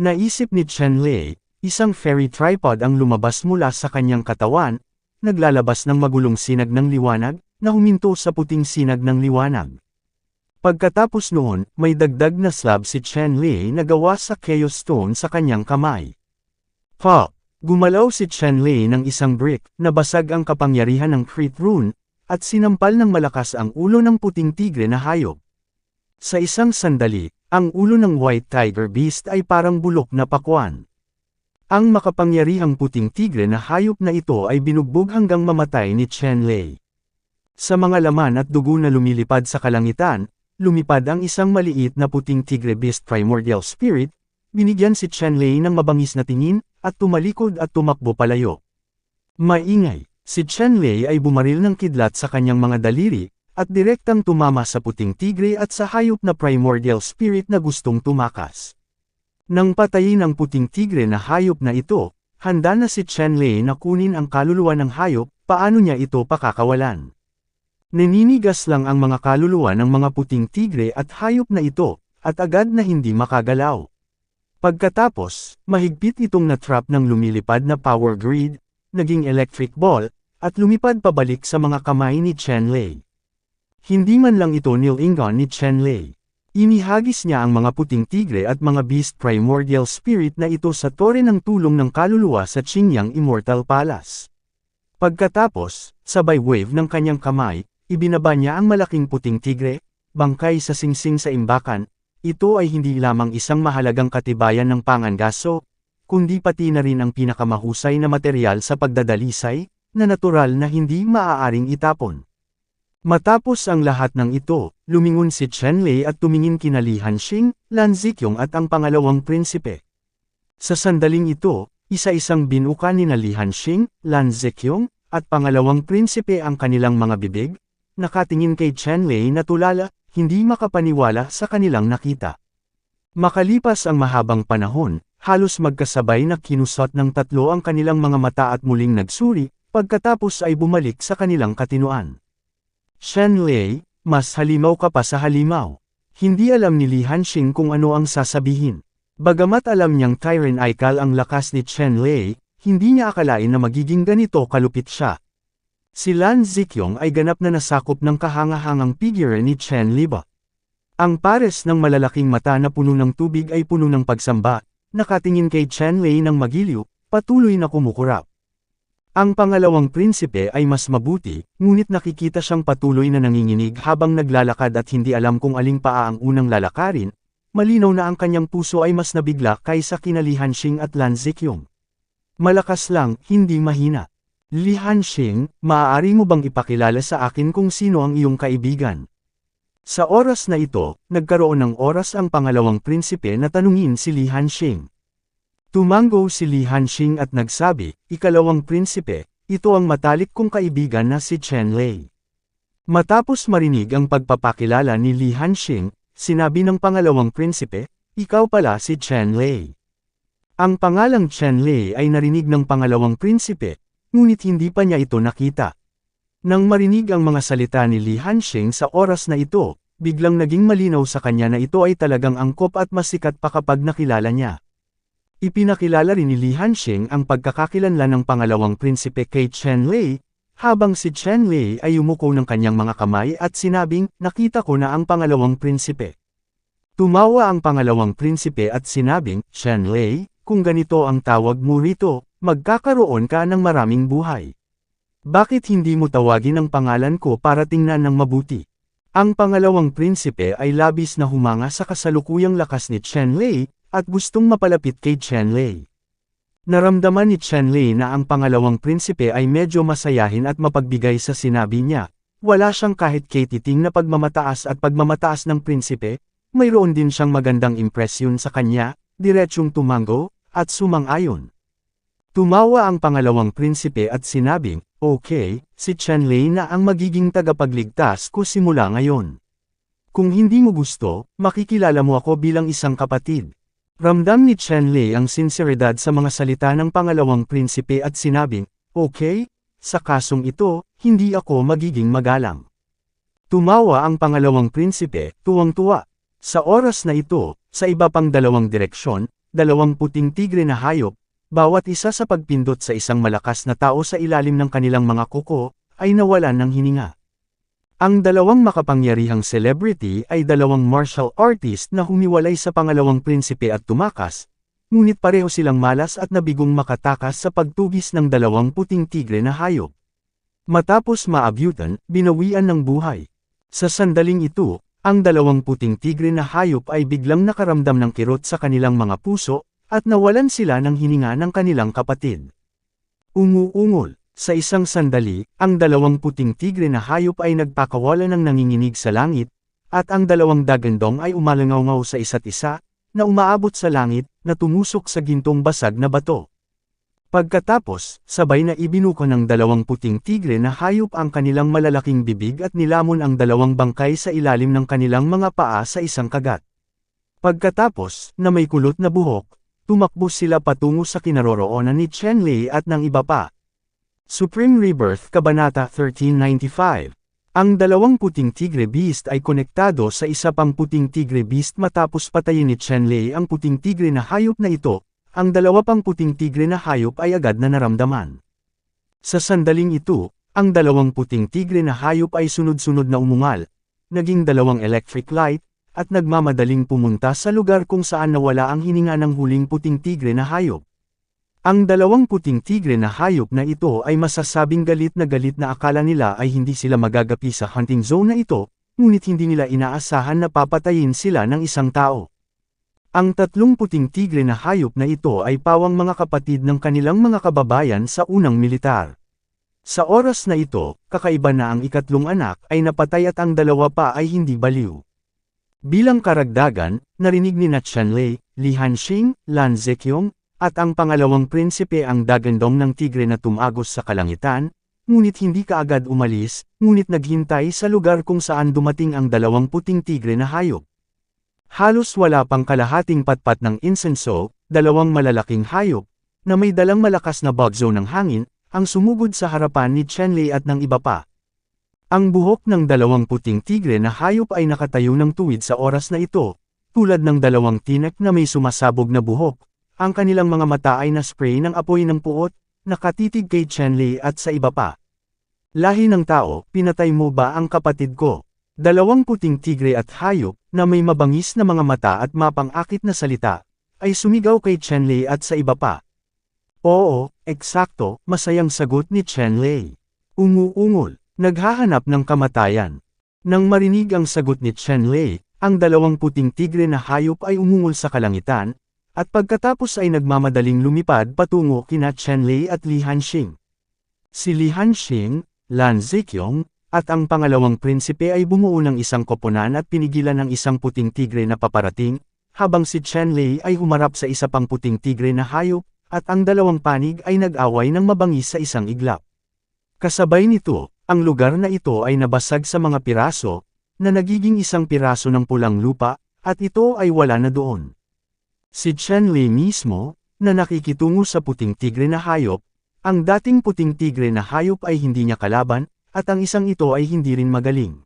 Naisip ni Chen Lei, isang fairy tripod ang lumabas mula sa kanyang katawan, naglalabas ng magulong sinag ng liwanag, na huminto sa puting sinag ng liwanag. Pagkatapos noon, may dagdag na slab si Chen Lei na gawa sa Chaos Stone sa kanyang kamay. Pop! Gumalaw si Chen Lei ng isang brick, nabasag ang kapangyarihan ng Crit Rune, at sinampal ng malakas ang ulo ng puting tigre na hayop. Sa isang sandali, ang ulo ng White Tiger Beast ay parang bulok na pakwan. Ang makapangyarihang puting tigre na hayop na ito ay binugbog hanggang mamatay ni Chen Lei. Sa mga laman at dugo na lumilipad sa kalangitan, lumipad ang isang maliit na puting tigre beast primordial spirit, binigyan si Chen Lei ng mabangis na tingin, at tumalikod at tumakbo palayo. Maingay, si Chen Lei ay bumaril ng kidlat sa kanyang mga daliri, at direktang tumama sa puting tigre at sa hayop na primordial spirit na gustong tumakas. Nang patayin ang puting tigre na hayop na ito, handa na si Chen Lei na kunin ang kaluluwa ng hayop, paano niya ito pakakawalan? Naninigas lang ang mga kaluluwa ng mga puting tigre at hayop na ito, at agad na hindi makagalaw. Pagkatapos, mahigpit itong na-trap ng lumilipad na power grid, naging electric ball, at lumipad pabalik sa mga kamay ni Chen Lei. Hindi man lang ito nilingon ni Chen Lei. Inihagis niya ang mga puting tigre at mga beast primordial spirit na ito sa tore ng tulong ng kaluluwa sa Qingyang Immortal Palace. Pagkatapos, sabay wave ng kanyang kamay, ibinaba niya ang malaking puting tigre, bangkay sa singsing sa imbakan. Ito ay hindi lamang isang mahalagang katibayan ng pangangaso, kundi pati na rin ang pinakamahusay na material sa pagdadalisay, na natural na hindi maaaring itapon. Matapos ang lahat ng ito, lumingon si Chen Lei at tumingin kina Li Hanxing, Lan Ziqiong at ang pangalawang prinsipe. Sa sandaling ito, isa-isang binuka ni Li Hanxing, Lan Ziqiong, at pangalawang prinsipe ang kanilang mga bibig, nakatingin kay Chen Lei na tulala, hindi makapaniwala sa kanilang nakita. Makalipas ang mahabang panahon, halos magkasabay na kinusot ng tatlo ang kanilang mga mata at muling nagsuri, pagkatapos ay bumalik sa kanilang katinuan. Chen Lei, mas halimaw ka pa sa halimaw. Hindi alam ni Li Hanxing kung ano ang sasabihin. Bagamat alam niyang tyrannical ang lakas ni Chen Lei, hindi niya akalain na magiging ganito kalupit siya. Si Lan Ziqiong ay ganap na nasakop ng kahangahangang figure ni Chen Liba. Ang pares ng malalaking mata na puno ng tubig ay puno ng pagsamba, nakatingin kay Chen Lei ng magiliw, patuloy na kumukurap. Ang pangalawang prinsipe ay mas mabuti, ngunit nakikita siyang patuloy na nanginginig habang naglalakad at hindi alam kung aling paa ang unang lalakarin, malinaw na ang kanyang puso ay mas nabigla kaysa kina Li Hanxing at Lan Ziqiong. Malakas lang, hindi mahina. Li Hanxing, maaari mo bang ipakilala sa akin kung sino ang iyong kaibigan? Sa oras na ito, nagkaroon ng oras ang pangalawang prinsipe na tanungin si Li Hanxing. Tumango si Li Hanxing at nagsabi, ikalawang prinsipe, ito ang matalik kong kaibigan na si Chen Lei. Matapos marinig ang pagpapakilala ni Li Hanxing, sinabi ng pangalawang prinsipe, ikaw pala si Chen Lei. Ang pangalang Chen Lei ay narinig ng pangalawang prinsipe, ngunit hindi pa niya ito nakita. Nang marinig ang mga salita ni Li Hanxing sa oras na ito, biglang naging malinaw sa kanya na ito ay talagang angkop at masikat pa kapag nakilala niya. Ipinakilala rin ni Li Hanxing ang pagkakakilanlan ng pangalawang prinsipe kay Chen Lei, habang si Chen Lei ay umuko ng kanyang mga kamay at sinabing, nakita ko na ang pangalawang prinsipe. Tumawa ang pangalawang prinsipe at sinabing, Chen Lei, kung ganito ang tawag mo rito, magkakaroon ka ng maraming buhay. Bakit hindi mo tawagin ang pangalan ko para tingnan ng mabuti? Ang pangalawang prinsipe ay labis na humanga sa kasalukuyang lakas ni Chen Lei, at gustong mapalapit kay Chen Lei. Naramdaman ni Chenlei na ang pangalawang prinsipe ay medyo masayahin at mapagbigay sa sinabi niya. Wala siyang kahit katiting na pagmamataas at pagmamataas ng prinsipe, mayroon din siyang magandang impresyon sa kanya, diretsyong tumango, at sumang-ayon. Tumawa ang pangalawang prinsipe at sinabing, okay, si Chenlei na ang magiging tagapagligtas ko simula ngayon. Kung hindi mo gusto, makikilala mo ako bilang isang kapatid. Ramdam ni Chenlei ang sinseridad sa mga salita ng pangalawang prinsipe at sinabing, okay, sa kasong ito, hindi ako magiging magalang. Tumawa ang pangalawang prinsipe, tuwang-tuwa. Sa oras na ito, sa iba pang dalawang direksyon, dalawang puting tigre na hayop, bawat isa sa pagpindot sa isang malakas na tao sa ilalim ng kanilang mga kuko, ay nawalan ng hininga. Ang dalawang makapangyarihang celebrity ay dalawang martial artist na humiwalay sa pangalawang prinsipe at tumakas, ngunit pareho silang malas at nabigong makatakas sa pagtugis ng dalawang puting tigre na hayop. Matapos maabyutan, binawian ng buhay. Sa sandaling ito, ang dalawang puting tigre na hayop ay biglang nakaramdam ng kirot sa kanilang mga puso, at nawalan sila ng hininga ng kanilang kapatid. Umuungol. Sa isang sandali, ang dalawang puting tigre na hayop ay nagpakawala ng nanginginig sa langit, at ang dalawang dagandong ay umalangaw sa isa't isa, na umaabot sa langit, na tumusok sa gintong basag na bato. Pagkatapos, sabay na ibinuko ng dalawang puting tigre na hayop ang kanilang malalaking bibig at nilamon ang dalawang bangkay sa ilalim ng kanilang mga paa sa isang kagat. Pagkatapos, na may kulot na buhok, tumakbo sila patungo sa kinaroroonan ni Chenlei at ng iba pa. Supreme Rebirth Kabanata 1395. Ang dalawang puting tigre beast ay konektado sa isa pang puting tigre beast matapos patayin ni Chenlei ang puting tigre na hayop na ito, ang dalawa pang puting tigre na hayop ay agad na naramdaman. Sa sandaling ito, ang dalawang puting tigre na hayop ay sunod-sunod na umungal, naging dalawang electric light, at nagmamadaling pumunta sa lugar kung saan nawala ang hininga ng huling puting tigre na hayop. Ang dalawang puting tigre na hayop na ito ay masasabing galit na akala nila ay hindi sila magagapi sa hunting zone na ito, ngunit hindi nila inaasahan na papatayin sila ng isang tao. Ang tatlong puting tigre na hayop na ito ay pawang mga kapatid ng kanilang mga kababayan sa unang militar. Sa oras na ito, kakaiba na ang ikatlong anak ay napatay at ang dalawa pa ay hindi baliw. Bilang karagdagan, narinig ni Chenlei, Li Hanxing, Lan Zeqiong, at ang pangalawang prinsipe ang dagandong ng tigre na tumagos sa kalangitan, ngunit hindi kaagad umalis, ngunit naghintay sa lugar kung saan dumating ang dalawang puting tigre na hayop. Halos wala pang kalahating patpat ng insenso, dalawang malalaking hayop, na may dalang malakas na bugzo ng hangin, ang sumugod sa harapan ni Chenlei at ng iba pa. Ang buhok ng dalawang puting tigre na hayop ay nakatayo ng tuwid sa oras na ito, tulad ng dalawang tinek na may sumasabog na buhok. Ang kanilang mga mata ay na-spray ng apoy ng puot, nakatitig kay Chenlei at sa iba pa. Lahi ng tao, pinatay mo ba ang kapatid ko? Dalawang puting tigre at hayop, na may mabangis na mga mata at mapang-akit na salita, ay sumigaw kay Chenlei at sa iba pa. Oo, eksakto, masayang sagot ni Chenlei. Umuungol, naghahanap ng kamatayan. Nang marinig ang sagot ni Chenlei, ang dalawang puting tigre na hayop ay umungol sa kalangitan, at pagkatapos ay nagmamadaling lumipad patungo kina Chenlei at Li Hanxing. Si Li Hanxing, Lan Zeqiong, at ang pangalawang prinsipe ay bumuo ng isang koponan at pinigilan ng isang puting tigre na paparating, habang si Chenlei ay humarap sa isa pang puting tigre na hayop, at ang dalawang panig ay nag-away ng mabangis sa isang iglap. Kasabay nito, ang lugar na ito ay nabasag sa mga piraso, na nagiging isang piraso ng pulang lupa, at ito ay wala na doon. Si Chenlei mismo, na nakikitungo sa puting tigre na hayop, ang dating puting tigre na hayop ay hindi niya kalaban, at ang isang ito ay hindi rin magaling.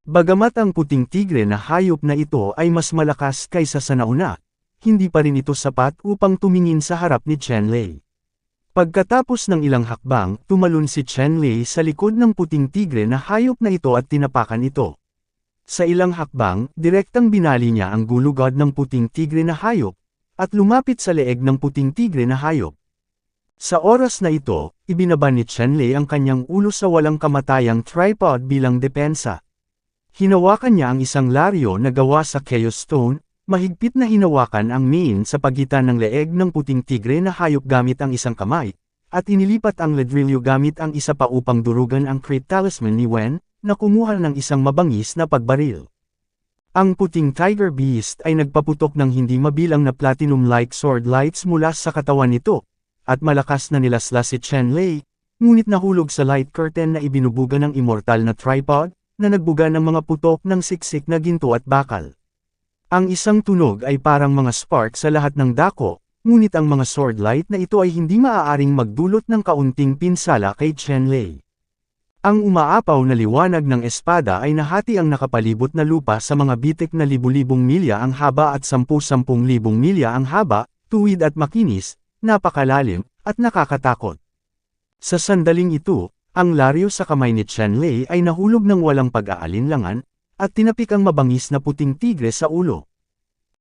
Bagamat ang puting tigre na hayop na ito ay mas malakas kaysa sa nauna, hindi pa rin ito sapat upang tumingin sa harap ni Chenlei. Pagkatapos ng ilang hakbang, tumalon si Chenlei sa likod ng puting tigre na hayop na ito at tinapakan ito. Sa ilang hakbang, direktang binali niya ang gulugod ng puting tigre na hayop, at lumapit sa leeg ng puting tigre na hayop. Sa oras na ito, ibinaba ni Chenlei ang kanyang ulo sa walang kamatayang tripod bilang depensa. Hinawakan niya ang isang laryo na gawa sa Chaos Stone, Mahigpit na hinawakan ang mane sa pagitan ng leeg ng puting tigre na hayop gamit ang isang kamay, at inilipat ang ladrilyo gamit ang isa pa upang durugan ang Crate Talisman ni Wen, na kumuha ng isang mabangis na pagbaril. Ang puting Tiger Beast ay nagpaputok ng hindi mabilang na platinum-like sword lights mula sa katawan nito, at malakas na nilaslas si Chen Lei, ngunit nahulog sa light curtain na ibinubuga ng immortal na tripod, na nagbuga ng mga putok ng siksik na ginto at bakal. Ang isang tunog ay parang mga spark sa lahat ng dako, ngunit ang mga sword light na ito ay hindi maaaring magdulot ng kaunting pinsala kay Chen Lei. Ang umaapaw na liwanag ng espada ay nahati ang nakapalibot na lupa sa mga bitik na libu-libong milya ang haba at 10,000 milya ang haba, tuwid at makinis, napakalalim, at nakakatakot. Sa sandaling ito, ang laryo sa kamay ni Chen Lei ay nahulog ng walang pag-aalinlangan, at tinapik ang mabangis na puting tigre sa ulo.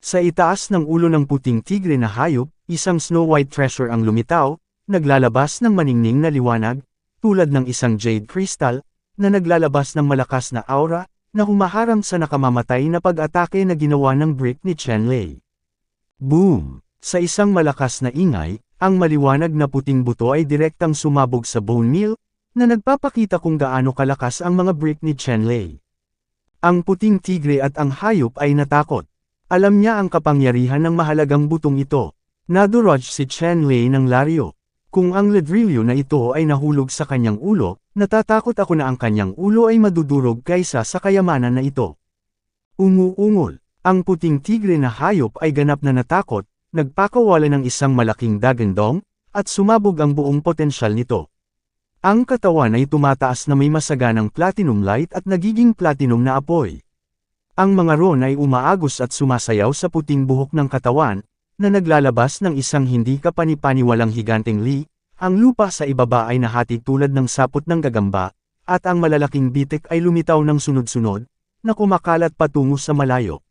Sa itaas ng ulo ng puting tigre na hayop, isang Snow White treasure ang lumitaw, naglalabas ng maningning na liwanag, tulad ng isang jade crystal, na naglalabas ng malakas na aura, na humaharang sa nakamamatay na pag-atake na ginawa ng brick ni Chen Lei. Boom! Sa isang malakas na ingay, ang maliwanag na puting buto ay direktang sumabog sa bone meal, na nagpapakita kung gaano kalakas ang mga brick ni Chen Lei. Ang puting tigre at ang hayop ay natakot. Alam niya ang kapangyarihan ng mahalagang butong ito. Nadurog si Chen Lei ng laryo. Kung ang ladrilyo na ito ay nahulog sa kanyang ulo, natatakot ako na ang kanyang ulo ay madudurog kaysa sa kayamanan na ito. Umuungol. Ang puting tigre na hayop ay ganap na natakot, nagpakawala ng isang malaking dagandong, at sumabog ang buong potensyal nito. Ang katawan ay tumataas na may masaganang platinum light at nagiging platinum na apoy. Ang mga ron ay umaagos at sumasayaw sa puting buhok ng katawan, na naglalabas ng isang hindi kapanipaniwalang higanteng li, ang lupa sa ibaba ay nahati tulad ng sapot ng gagamba, at ang malalaking bitik ay lumitaw ng sunod-sunod, na kumakalat patungo sa malayo.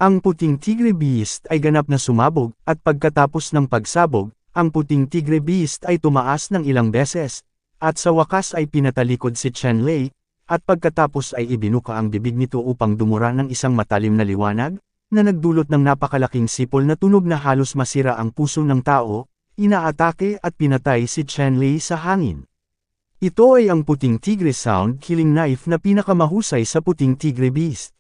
Ang puting Tigre Beast ay ganap na sumabog, at pagkatapos ng pagsabog, ang puting Tigre Beast ay tumaas ng ilang beses, at sa wakas ay pinatalikod si Chen Lei, at pagkatapos ay ibinuka ang bibig nito upang dumura ng isang matalim na liwanag, na nagdulot ng napakalaking sipol na tunog na halos masira ang puso ng tao, inaatake at pinatay si Chen Lei sa hangin. Ito ay ang puting Tigre Sound Killing Knife na pinakamahusay sa puting Tigre Beast.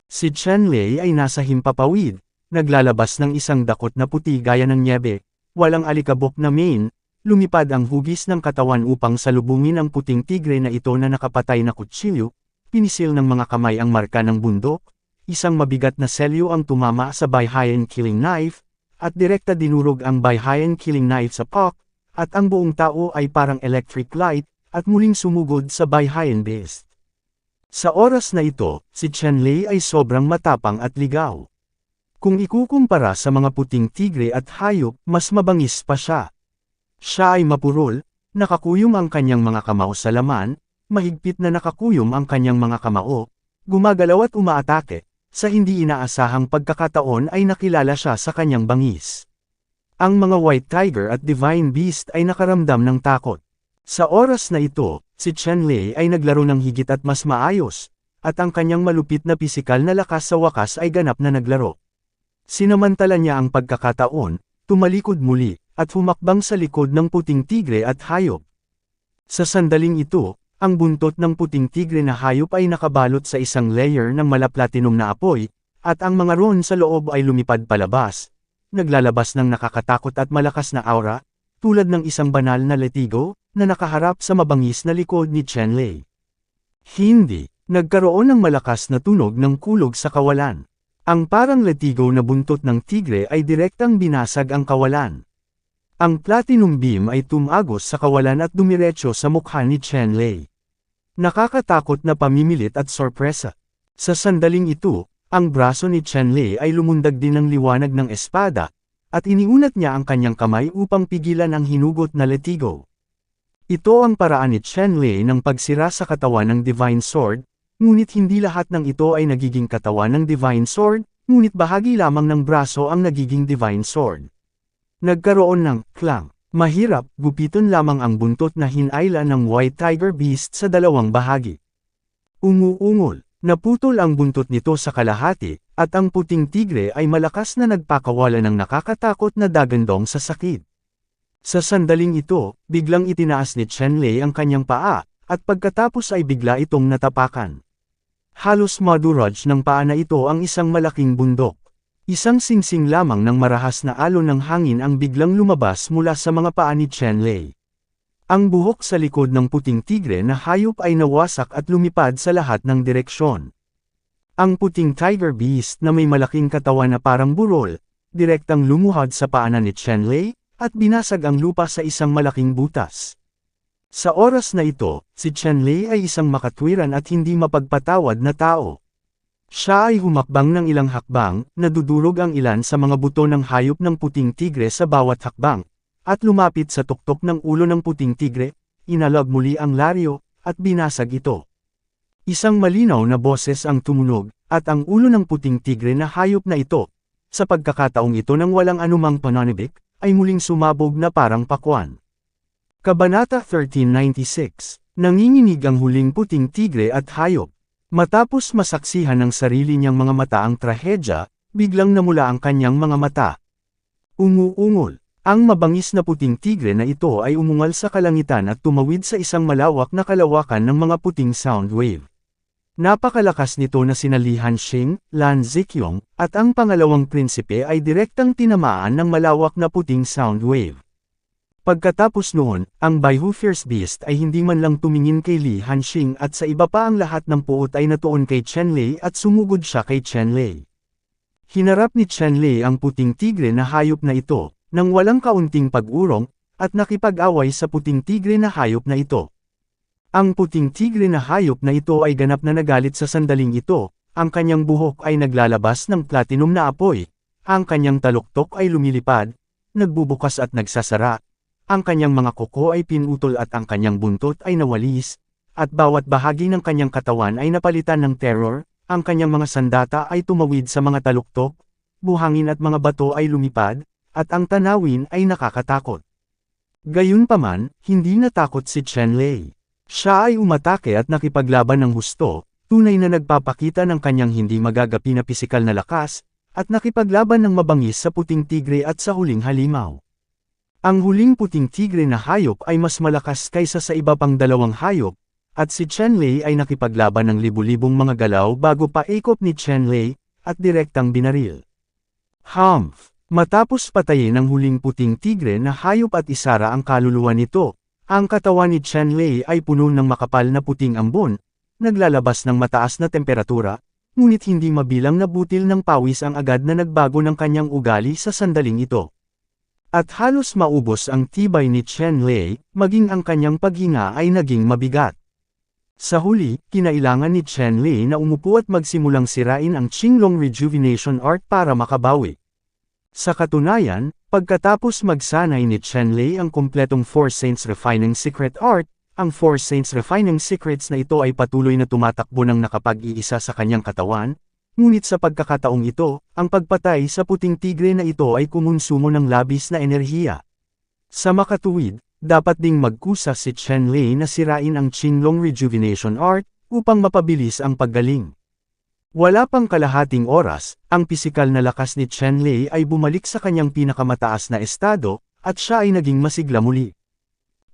Si Chen Lei ay nasa himpapawid, naglalabas ng isang dakot na puti gaya ng nyebe, walang alikabok na mane. Lumipad ang hugis ng katawan upang salubungin ang puting tigre na ito na nakapatay na kutsilyo, pinisil ng mga kamay ang marka ng bundok, isang mabigat na selyo ang tumama sa Baihayan Killing Knife, at direkta dinurog ang Baihayan Killing Knife sa Pak, at ang buong tao ay parang electric light, at muling sumugod sa Baihayan Beast. Sa oras na ito, si Chen Lei ay sobrang matapang at ligaw. Kung ikukumpara sa mga puting tigre at hayop, mas mabangis pa siya. Siya ay mapurol, nakakuyom ang kanyang mga kamao sa laman, mahigpit na nakakuyom ang kanyang mga kamao, gumagalaw at umaatake, sa hindi inaasahang pagkakataon ay nakilala siya sa kanyang bangis. Ang mga White Tiger at Divine Beast ay nakaramdam ng takot. Sa oras na ito, si Chen Lei ay naglaro ng higit at mas maayos, at ang kanyang malupit na pisikal na lakas sa wakas ay ganap na naglaro. Sinamantala niya ang pagkakataon, tumalikod muli, at humakbang sa likod ng puting tigre at hayop. Sa sandaling ito, ang buntot ng puting tigre na hayop ay nakabalot sa isang layer ng malaplatinum na apoy, at ang mga ron sa loob ay lumipad palabas, naglalabas ng nakakatakot at malakas na aura, tulad ng isang banal na letigo, na nakaharap sa mabangis na likod ni Chen Lei. Hindi, nagkaroon ng malakas na tunog ng kulog sa kawalan. Ang parang letigo na buntot ng tigre ay direktang binasag ang kawalan. Ang platinum beam ay tumagos sa kawalan at dumiretso sa mukha ni Chen Lei. Nakakatakot na pamimilit at sorpresa. Sa sandaling ito, ang braso ni Chen Lei ay lumundag din ng liwanag ng espada, at iniunat niya ang kanyang kamay upang pigilan ang hinugot na letigo. Ito ang paraan ni Chen Lei ng pagsira sa katawan ng Divine Sword, ngunit hindi lahat ng ito ay nagiging katawan ng Divine Sword, ngunit bahagi lamang ng braso ang nagiging Divine Sword. Nagkaroon ng clang. Mahirap, gupiton lamang ang buntot na hinayla ng White Tiger Beast sa dalawang bahagi. Umuungol. Naputol ang buntot nito sa kalahati, At ang puting tigre ay malakas na nagpakawala ng nakakatakot na dagandong sa sakit. Sa sandaling ito, biglang itinaas ni Chenlei ang kanyang paa, at pagkatapos ay bigla itong natapakan. Halos maduraj ng paa na ito ang isang malaking bundok. Isang singsing lamang ng marahas na alon ng hangin ang biglang lumabas mula sa mga paa ni Chenlei. Ang buhok sa likod ng puting tigre na hayop ay nawasak at lumipad sa lahat ng direksyon. Ang puting tiger beast na may malaking katawan na parang burol, direktang lumuhod sa paanan ni Chenlei, at binasag ang lupa sa isang malaking butas. Sa oras na ito, si Chenlei ay isang makatwiran at hindi mapagpatawad na tao. Siya ay humakbang ng ilang hakbang, nadudurog ang ilan sa mga buto ng hayop ng puting tigre sa bawat hakbang, at lumapit sa tuktok ng ulo ng puting tigre, inalog muli ang laryo, at binasag ito. Isang malinaw na boses ang tumunog, at ang ulo ng puting tigre na hayop na ito, sa pagkakataong ito nang walang anumang pananibik, ay muling sumabog na parang pakwan. Kabanata 1396, nanginginig ang huling puting tigre at hayop. Matapos masaksihan ng sarili niyang mga mata ang trahedya, biglang namula ang kanyang mga mata. Umuungol. Ang mabangis na puting tigre na ito ay umungal sa kalangitan at tumawid sa isang malawak na kalawakan ng mga puting sound wave. Napakalakas nito na sina Li Hanxing, Lan Ziqiong, at ang pangalawang prinsipe ay direktang tinamaan ng malawak na puting sound wave. Pagkatapos noon, ang Baihu Fierce Beast ay hindi man lang tumingin kay Li Hanxing at sa iba pa ang lahat ng puot ay natuon kay Chenlei at sumugod siya kay Chenlei. Hinarap ni Chenlei ang puting tigre na hayop na ito, nang walang kaunting pag-urong, at nakipag-away sa puting tigre na hayop na ito. Ang puting tigre na hayop na ito ay ganap na nagalit sa sandaling ito, ang kanyang buhok ay naglalabas ng platinum na apoy, ang kanyang taluktok ay lumilipad, nagbubukas at nagsasara, ang kanyang mga kuko ay pinutol at ang kanyang buntot ay nawalis, at bawat bahagi ng kanyang katawan ay napalitan ng terror, ang kanyang mga sandata ay tumawid sa mga taluktok, buhangin at mga bato ay lumipad, at ang tanawin ay nakakatakot. Gayunpaman, hindi natakot si Chenlei. Siya ay umatake at nakipaglaban ng husto, tunay na nagpapakita ng kanyang hindi magagapi na pisikal na lakas, at nakipaglaban ng mabangis sa puting tigre at sa huling halimaw. Ang huling puting tigre na hayop ay mas malakas kaysa sa iba pang dalawang hayop, at si Chenlei ay nakipaglaban ng libu-libong mga galaw bago paikop ni Chenlei, at direktang binaril. Humph! Matapos patayin ang huling puting tigre na hayop at isara ang kaluluwa nito, ang katawan ni Chenlei ay puno ng makapal na puting ambon, naglalabas ng mataas na temperatura, ngunit hindi mabilang na butil ng pawis ang agad na nagbago ng kanyang ugali sa sandaling ito. At halos maubos ang tibay ni Chenlei, maging ang kanyang paghinga ay naging mabigat. Sa huli, kinailangan ni Chenlei na umupo at magsimulang sirain ang Qinglong Rejuvenation Art para makabawi. Sa katunayan, pagkatapos magsanay ni Chenlei ang kumpletong Four Saints Refining Secret Art, ang Four Saints Refining Secrets na ito ay patuloy na tumatakbo ng nakapag-iisa sa kanyang katawan, ngunit sa pagkakataong ito, ang pagpatay sa puting tigre na ito ay kumonsumo ng labis na enerhiya. Sa makatuwid, dapat ding magkusa si Chenlei na sirain ang Qinglong Rejuvenation Art, upang mapabilis ang paggaling. Wala pang kalahating oras, ang pisikal na lakas ni Chenlei ay bumalik sa kanyang pinakamataas na estado, at siya ay naging masigla muli.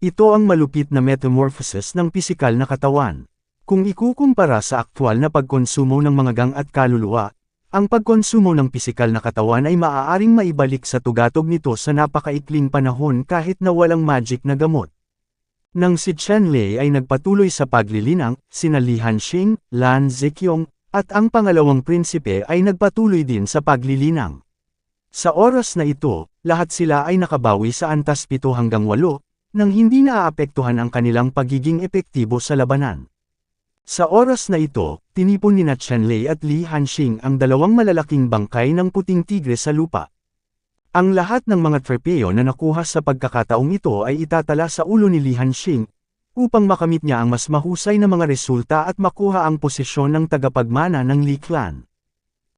Ito ang malupit na metamorphosis ng pisikal na katawan. Kung ikukumpara sa aktwal na pagkonsumo ng mga gang at kaluluwa, ang pagkonsumo ng pisikal na katawan ay maaaring maibalik sa tugatog nito sa napakaikling panahon kahit na walang magic na gamot. Nang si Chenlei ay nagpatuloy sa paglilinang, sina Li Hanxing, Lan Ziqiong, at ang pangalawang prinsipe ay nagpatuloy din sa paglilinang. Sa oras na ito, lahat sila ay nakabawi sa antas 7 hanggang 8, nang hindi naaapektuhan ang kanilang pagiging epektibo sa labanan. Sa oras na ito, tinipon nina Chenlei at Li Hanxing ang dalawang malalaking bangkay ng puting tigre sa lupa. Ang lahat ng mga trepeo na nakuha sa pagkakataong ito ay itatala sa ulo ni Li Hanxing, upang makamit niya ang mas mahusay na mga resulta at makuha ang posisyon ng tagapagmana ng Li Clan.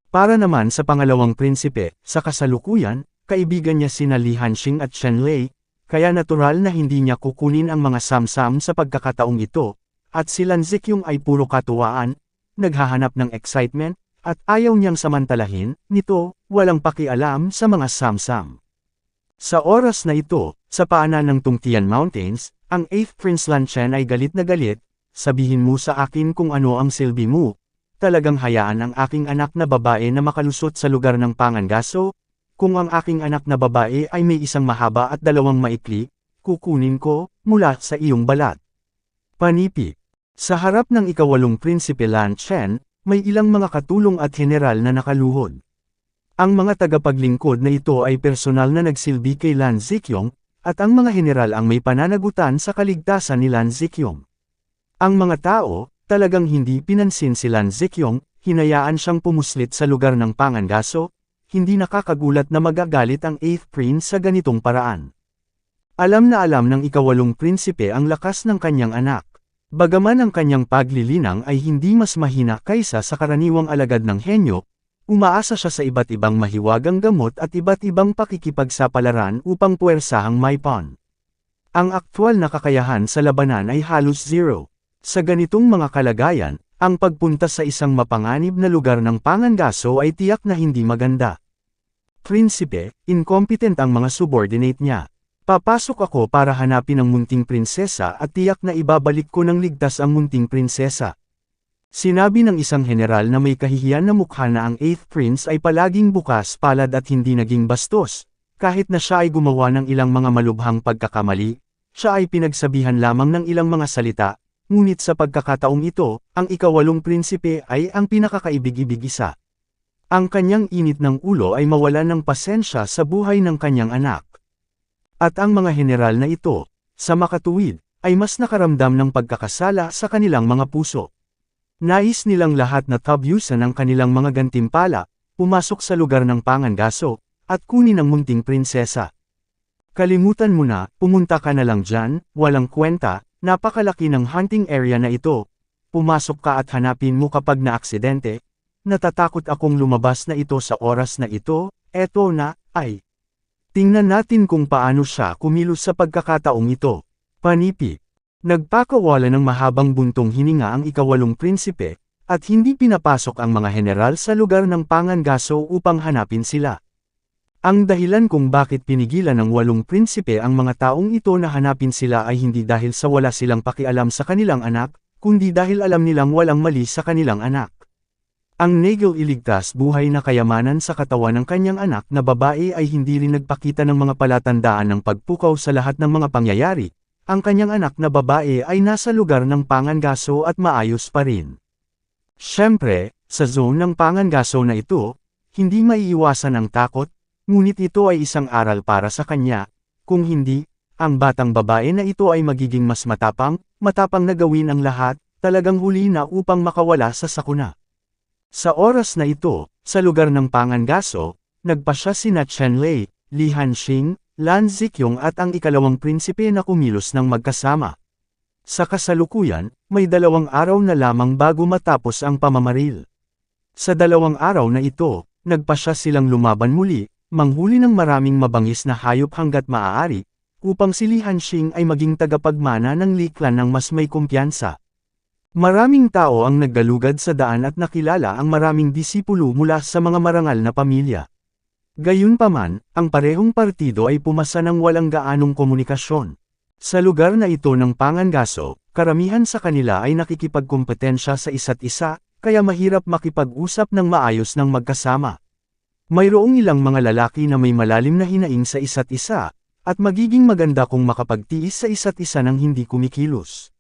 Para naman sa pangalawang prinsipe, sa kasalukuyan, kaibigan niya sina Li Hanxing at Chenlei, kaya natural na hindi niya kukunin ang mga samsam sa pagkakataong ito, at si Lan Ziqiong ay puro katuwaan, naghahanap ng excitement, at ayaw niyang samantalahin nito, walang pakialam sa mga samsam. Sa oras na ito, sa paanan ng Tungtian Mountains, ang 8th Prince Lan Chen ay galit na galit, sabihin mo sa akin kung ano ang silbi mo, talagang hayaan ang aking anak na babae na makalusot sa lugar ng pangangaso, kung ang aking anak na babae ay may isang mahaba at dalawang maikli, kukunin ko, mula sa iyong balat. Panipik. Sa harap ng ika-8 Prinsipe Lan Chen, may ilang mga katulong at general na nakaluhod. Ang mga tagapaglingkod na ito ay personal na nagsilbi kay Lan Ziqiong, at ang mga general ang may pananagutan sa kaligtasan ni Lan Ziqiong. Ang mga tao, talagang hindi pinansin si Lan Ziqiong, hinayaan siyang pumuslit sa lugar ng pangangaso, hindi nakakagulat na magagalit ang 8th Prince sa ganitong paraan. Alam na alam ng ika-8 Prinsipe ang lakas ng kanyang anak. Bagaman ang kanyang paglilinang ay hindi mas mahina kaysa sa karaniwang alagad ng henyo, umaasa siya sa iba't ibang mahiwagang gamot at iba't ibang pakikipagsapalaran upang puwersahang maipon. Ang aktwal na kakayahan sa labanan ay halos zero. Sa ganitong mga kalagayan, ang pagpunta sa isang mapanganib na lugar ng pangangaso ay tiyak na hindi maganda. Prinsipe, incompetent ang mga subordinate niya. Papasok ako para hanapin ang munting prinsesa at tiyak na ibabalik ko ng ligtas ang munting prinsesa. Sinabi ng isang general na may kahihiyan na mukha na ang 8th Prince ay palaging bukas palad at hindi naging bastos. Kahit na siya ay gumawa ng ilang mga malubhang pagkakamali, siya ay pinagsabihan lamang ng ilang mga salita, ngunit sa pagkakataong ito, ang ika-8 Prinsipe ay ang pinakakaibig-ibig isa. Ang kanyang init ng ulo ay mawalan ng pasensya sa buhay ng kanyang anak. At ang mga general na ito, sa makatuwid, ay mas nakaramdam ng pagkakasala sa kanilang mga puso. Nais nilang lahat na tabyusan ang kanilang mga gantimpala, pumasok sa lugar ng pangangaso, at kunin ang munting prinsesa. Kalimutan mo na, pumunta ka na lang dyan, walang kwenta, napakalaki ng hunting area na ito. Pumasok ka at hanapin mo kapag na-aksidente. Natatakot akong lumabas na ito sa oras na ito, eto na, ay. Tingnan natin kung paano siya kumilos sa pagkakataong ito. Panipik. Nagpakawala ng mahabang buntong hininga ang ika-8 Prinsipe, at hindi pinapasok ang mga general sa lugar ng pangangaso upang hanapin sila. Ang dahilan kung bakit pinigilan ng 8 Prinsipe ang mga taong ito na hanapin sila ay hindi dahil sa wala silang pakialam sa kanilang anak, kundi dahil alam nilang walang mali sa kanilang anak. Ang Nagel iligtas buhay na kayamanan sa katawan ng kanyang anak na babae ay hindi rin nagpakita ng mga palatandaan ng pagpukaw sa lahat ng mga pangyayari. Ang kanyang anak na babae ay nasa lugar ng pangangaso at maayos pa rin. Siyempre, sa zone ng pangangaso na ito, hindi maiiwasan ang takot, ngunit ito ay isang aral para sa kanya, kung hindi, ang batang babae na ito ay magiging mas matapang na gawin ang lahat, talagang huli na upang makawala sa sakuna. Sa oras na ito, sa lugar ng pangangaso, nagpasya sina Chen Lei, Li Hanxing, Lan Ziqiong at ang ika-2 Prinsipe na kumilos ng magkasama. Sa kasalukuyan, may 2 araw na lamang bago matapos ang pamamaril. Sa 2 araw na ito, nagpasya silang lumaban muli, manghuli ng maraming mabangis na hayop hanggat maaari, upang si Li Hanxing ay maging tagapagmana ng Li Clan ng mas may kumpiyansa. Maraming tao ang naggalugad sa daan at nakilala ang maraming disipulo mula sa mga marangal na pamilya. Gayunpaman, ang parehong partido ay pumasa ng walang gaanong komunikasyon. Sa lugar na ito ng pangangaso, karamihan sa kanila ay nakikipagkompetensya sa isa't isa, kaya mahirap makipag-usap ng maayos ng magkasama. Mayroong ilang mga lalaki na may malalim na hinaing sa isa't isa, at magiging maganda kung makapagtiis sa isa't isa ng hindi kumikilos.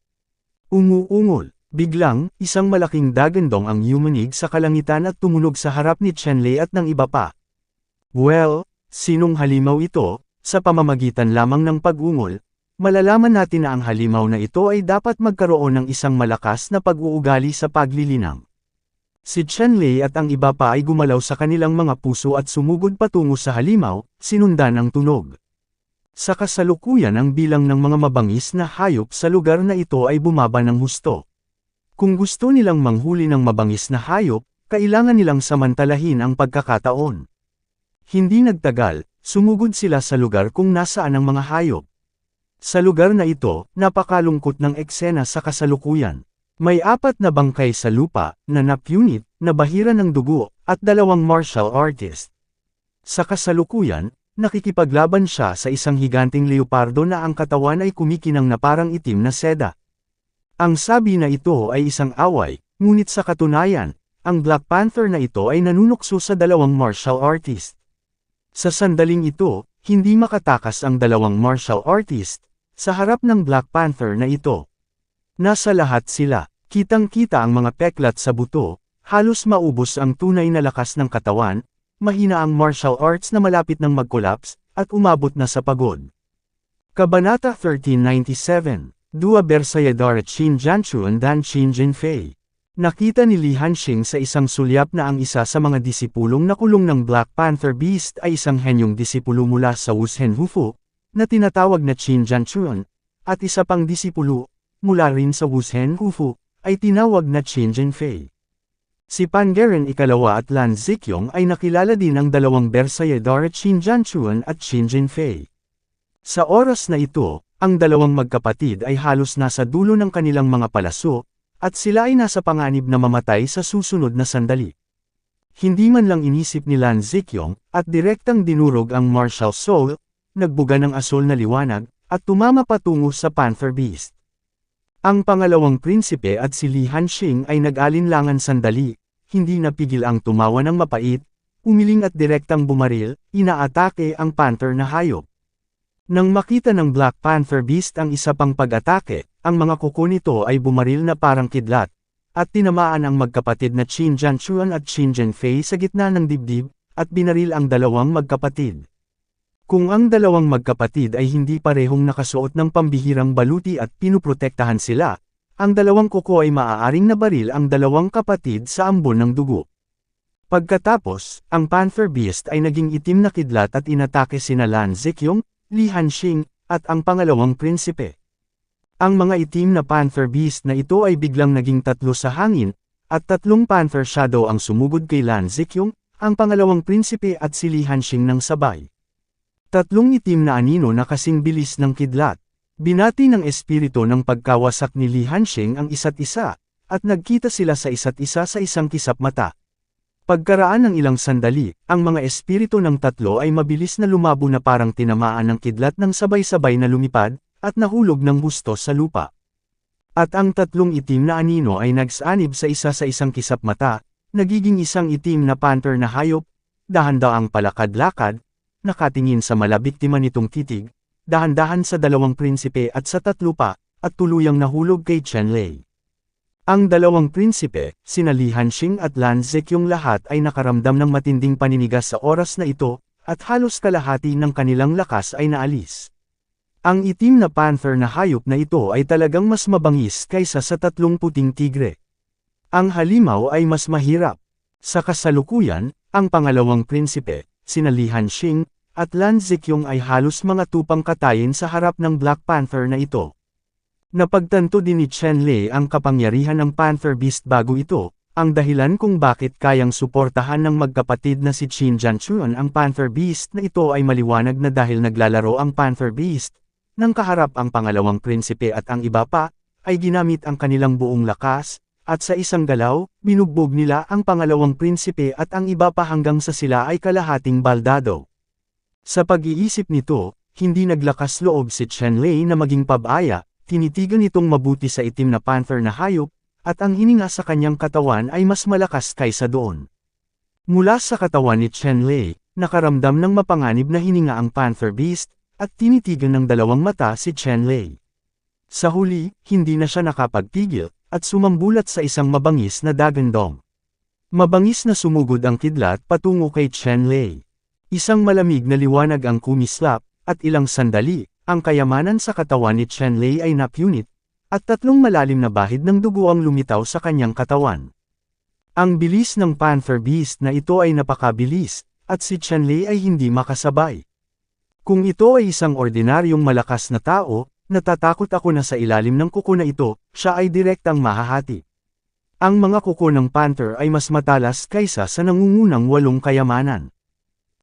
Umuungol. Biglang, isang malaking dagandong ang yumanig sa kalangitan at tumunog sa harap ni Chen Lei at ng iba pa. Well, sinong halimaw ito? Sa pamamagitan lamang ng pag-ungol, malalaman natin na ang halimaw na ito ay dapat magkaroon ng isang malakas na pag-uugali sa paglilinang. Si Chen Lei at ang iba pa ay gumalaw sa kanilang mga puso at sumugod patungo sa halimaw, sinundan ang tunog. Sa kasalukuyan ang bilang ng mga mabangis na hayop sa lugar na ito ay bumaba ng husto. Kung gusto nilang manghuli ng mabangis na hayop, kailangan nilang samantalahin ang pagkakataon. Hindi nagtagal, sumugod sila sa lugar kung nasaan ang mga hayop. Sa lugar na ito, napakalungkot ng eksena sa kasalukuyan. May 4 na bangkay sa lupa, na napunit, na bahira ng dugo, at 2 martial artist. Sa kasalukuyan, nakikipaglaban siya sa isang higanting leopardo na ang katawan ay kumikinang na parang itim na seda. Ang sabi na ito ay isang away, ngunit sa katunayan, ang Black Panther na ito ay nanunukso sa 2 martial artist. Sa sandaling ito, hindi makatakas ang 2 martial artist, sa harap ng Black Panther na ito. Nasa lahat sila, kitang-kita ang mga peklat sa buto, halos maubos ang tunay na lakas ng katawan, mahina ang martial arts na malapit ng mag-collapse, at umabot na sa pagod. Kabanata 1397, Dua Bersayadara Qin Janchuan Dan Qin Jinfei. Nakita ni Li Hanxing sa isang sulyap na ang isa sa mga disipulong nakulong ng Black Panther Beast ay isang henyong disipulo mula sa Wushen Hufu, na tinatawag na Qin Janchuan, at isa pang disipulo, mula rin sa Wushen Hufu, ay tinawag na Qin Jinfei. Si Pan Geren Ikalawa at Lan Zikyong ay nakilala din ang 2 Bersayadara Qin Janchuan at Qin Jinfei. Sa oras na ito, ang 2 magkapatid ay halos nasa dulo ng kanilang mga palaso, at sila ay nasa panganib na mamatay sa susunod na sandali. Hindi man lang inisip ni Lan Zikyong, at direktang dinurog ang martial soul, nagbuga ng asol na liwanag, at tumama patungo sa Panther Beast. Ang pangalawang prinsipe at si Li Hanxing ay nag-alinlangan sandali, hindi napigil ang tumawa ng mapait, umiling at direktang bumaril, inaatake ang Panther na hayop. Nang makita ng Black Panther Beast ang isa pang pag-atake, ang mga kuko nito ay bumaril na parang kidlat, at tinamaan ang magkapatid na Qin Janchuan at Qin Jinfei sa gitna ng dibdib, at binaril ang 2 magkapatid. Kung ang 2 magkapatid ay hindi parehong nakasuot ng pambihirang baluti at pinuprotektahan sila, ang 2 kuko ay maaaring nabaril ang 2 kapatid sa ambon ng dugo. Pagkatapos, ang Panther Beast ay naging itim na kidlat at inatake sina Lan Zikyong, Li Hanxing, at ang pangalawang prinsipe. Ang mga itim na Panther Beast na ito ay biglang naging 3 sa hangin, at 3 Panther Shadow ang sumugod kay Lan Zikyong, ang pangalawang prinsipe at si Li Hanxing ng sabay. 3 itim na anino na kasing bilis ng kidlat. Binati ng espiritu ng pagkawasak ni Li Hanxing ang isa't isa, at nagkita sila sa isa't isa sa isang kisap mata. Pagkaraan ng ilang sandali, ang mga espiritu ng 3 ay mabilis na lumabo na parang tinamaan ng kidlat ng sabay-sabay na lumipad, at nahulog ng husto sa lupa. At ang 3 itim na anino ay nagsanib sa isang kisap mata, nagiging isang itim na panther na hayop, dahan-daang palakad-lakad, nakatingin sa malabiktima nitong titig, dahan-dahan sa 2 prinsipe at sa 3 pa, at tuluyang nahulog kay Chen Lei. Ang 2 prinsipe, sina Li Hanxing at Lan Zikyong lahat ay nakaramdam ng matinding paninigas sa oras na ito, at halos kalahati ng kanilang lakas ay naalis. Ang itim na panther na hayop na ito ay talagang mas mabangis kaysa sa 3 puting tigre. Ang halimaw ay mas mahirap. Sa kasalukuyan, ang pangalawang prinsipe, sina Li Hanxing, at Lan Zikyong ay halos mga tupang katayin sa harap ng Black Panther na ito. Napagtanto din ni Chen Lei ang kapangyarihan ng Panther Beast bago ito, ang dahilan kung bakit kayang suportahan ng magkapatid na si Qin Janchuan ang Panther Beast na ito ay maliwanag na dahil naglalaro ang Panther Beast, nang kaharap ang pangalawang prinsipe at ang iba pa, ay ginamit ang kanilang buong lakas, at sa isang galaw, binugbog nila ang pangalawang prinsipe at ang iba pa hanggang sa sila ay kalahating baldado. Sa pag-iisip nito, hindi naglakas loob si Chen Lei na maging pabaya, tinitigan itong mabuti sa itim na panther na hayop, at ang hininga sa kanyang katawan ay mas malakas kaysa doon. Mula sa katawan ni Chen Lei, nakaramdam ng mapanganib na hininga ang Panther Beast, at tinitigan ng 2 mata si Chen Lei. Sa huli, hindi na siya nakapagpigil, at sumambulat sa isang mabangis na dagandong. Mabangis na sumugod ang kidlat patungo kay Chen Lei. Isang malamig na liwanag ang kumislap, at ilang sandali, ang kayamanan sa katawan ni Chen Lei ay napunit, at 3 malalim na bahid ng dugo ang lumitaw sa kanyang katawan. Ang bilis ng Panther Beast na ito ay napakabilis, at si Chen Lei ay hindi makasabay. Kung ito ay isang ordinaryong malakas na tao, natatakot ako na sa ilalim ng kuko na ito, siya ay direktang mahahati. Ang mga kuko ng Panther ay mas matalas kaysa sa nangungunang 8 kayamanan.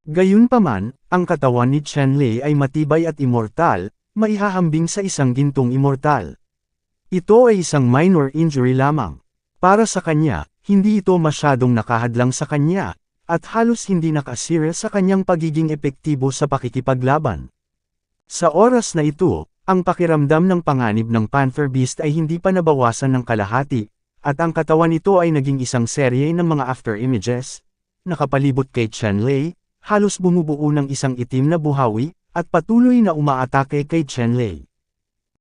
Gayunpaman, ang katawan ni Chen Lei ay matibay at immortal, maihahambing sa isang gintong immortal. Ito ay isang minor injury lamang. Para sa kanya, hindi ito masyadong nakahadlang sa kanya, at halos hindi nakasira sa kanyang pagiging epektibo sa pakikipaglaban. Sa oras na ito, ang pakiramdam ng panganib ng Panther Beast ay hindi pa nabawasan ng kalahati, at ang katawan nito ay naging isang serye ng mga after images, nakapalibot kay Chen-Lei, halos bumubuo ng isang itim na buhawi, at patuloy na umaatake kay Chen-Lei.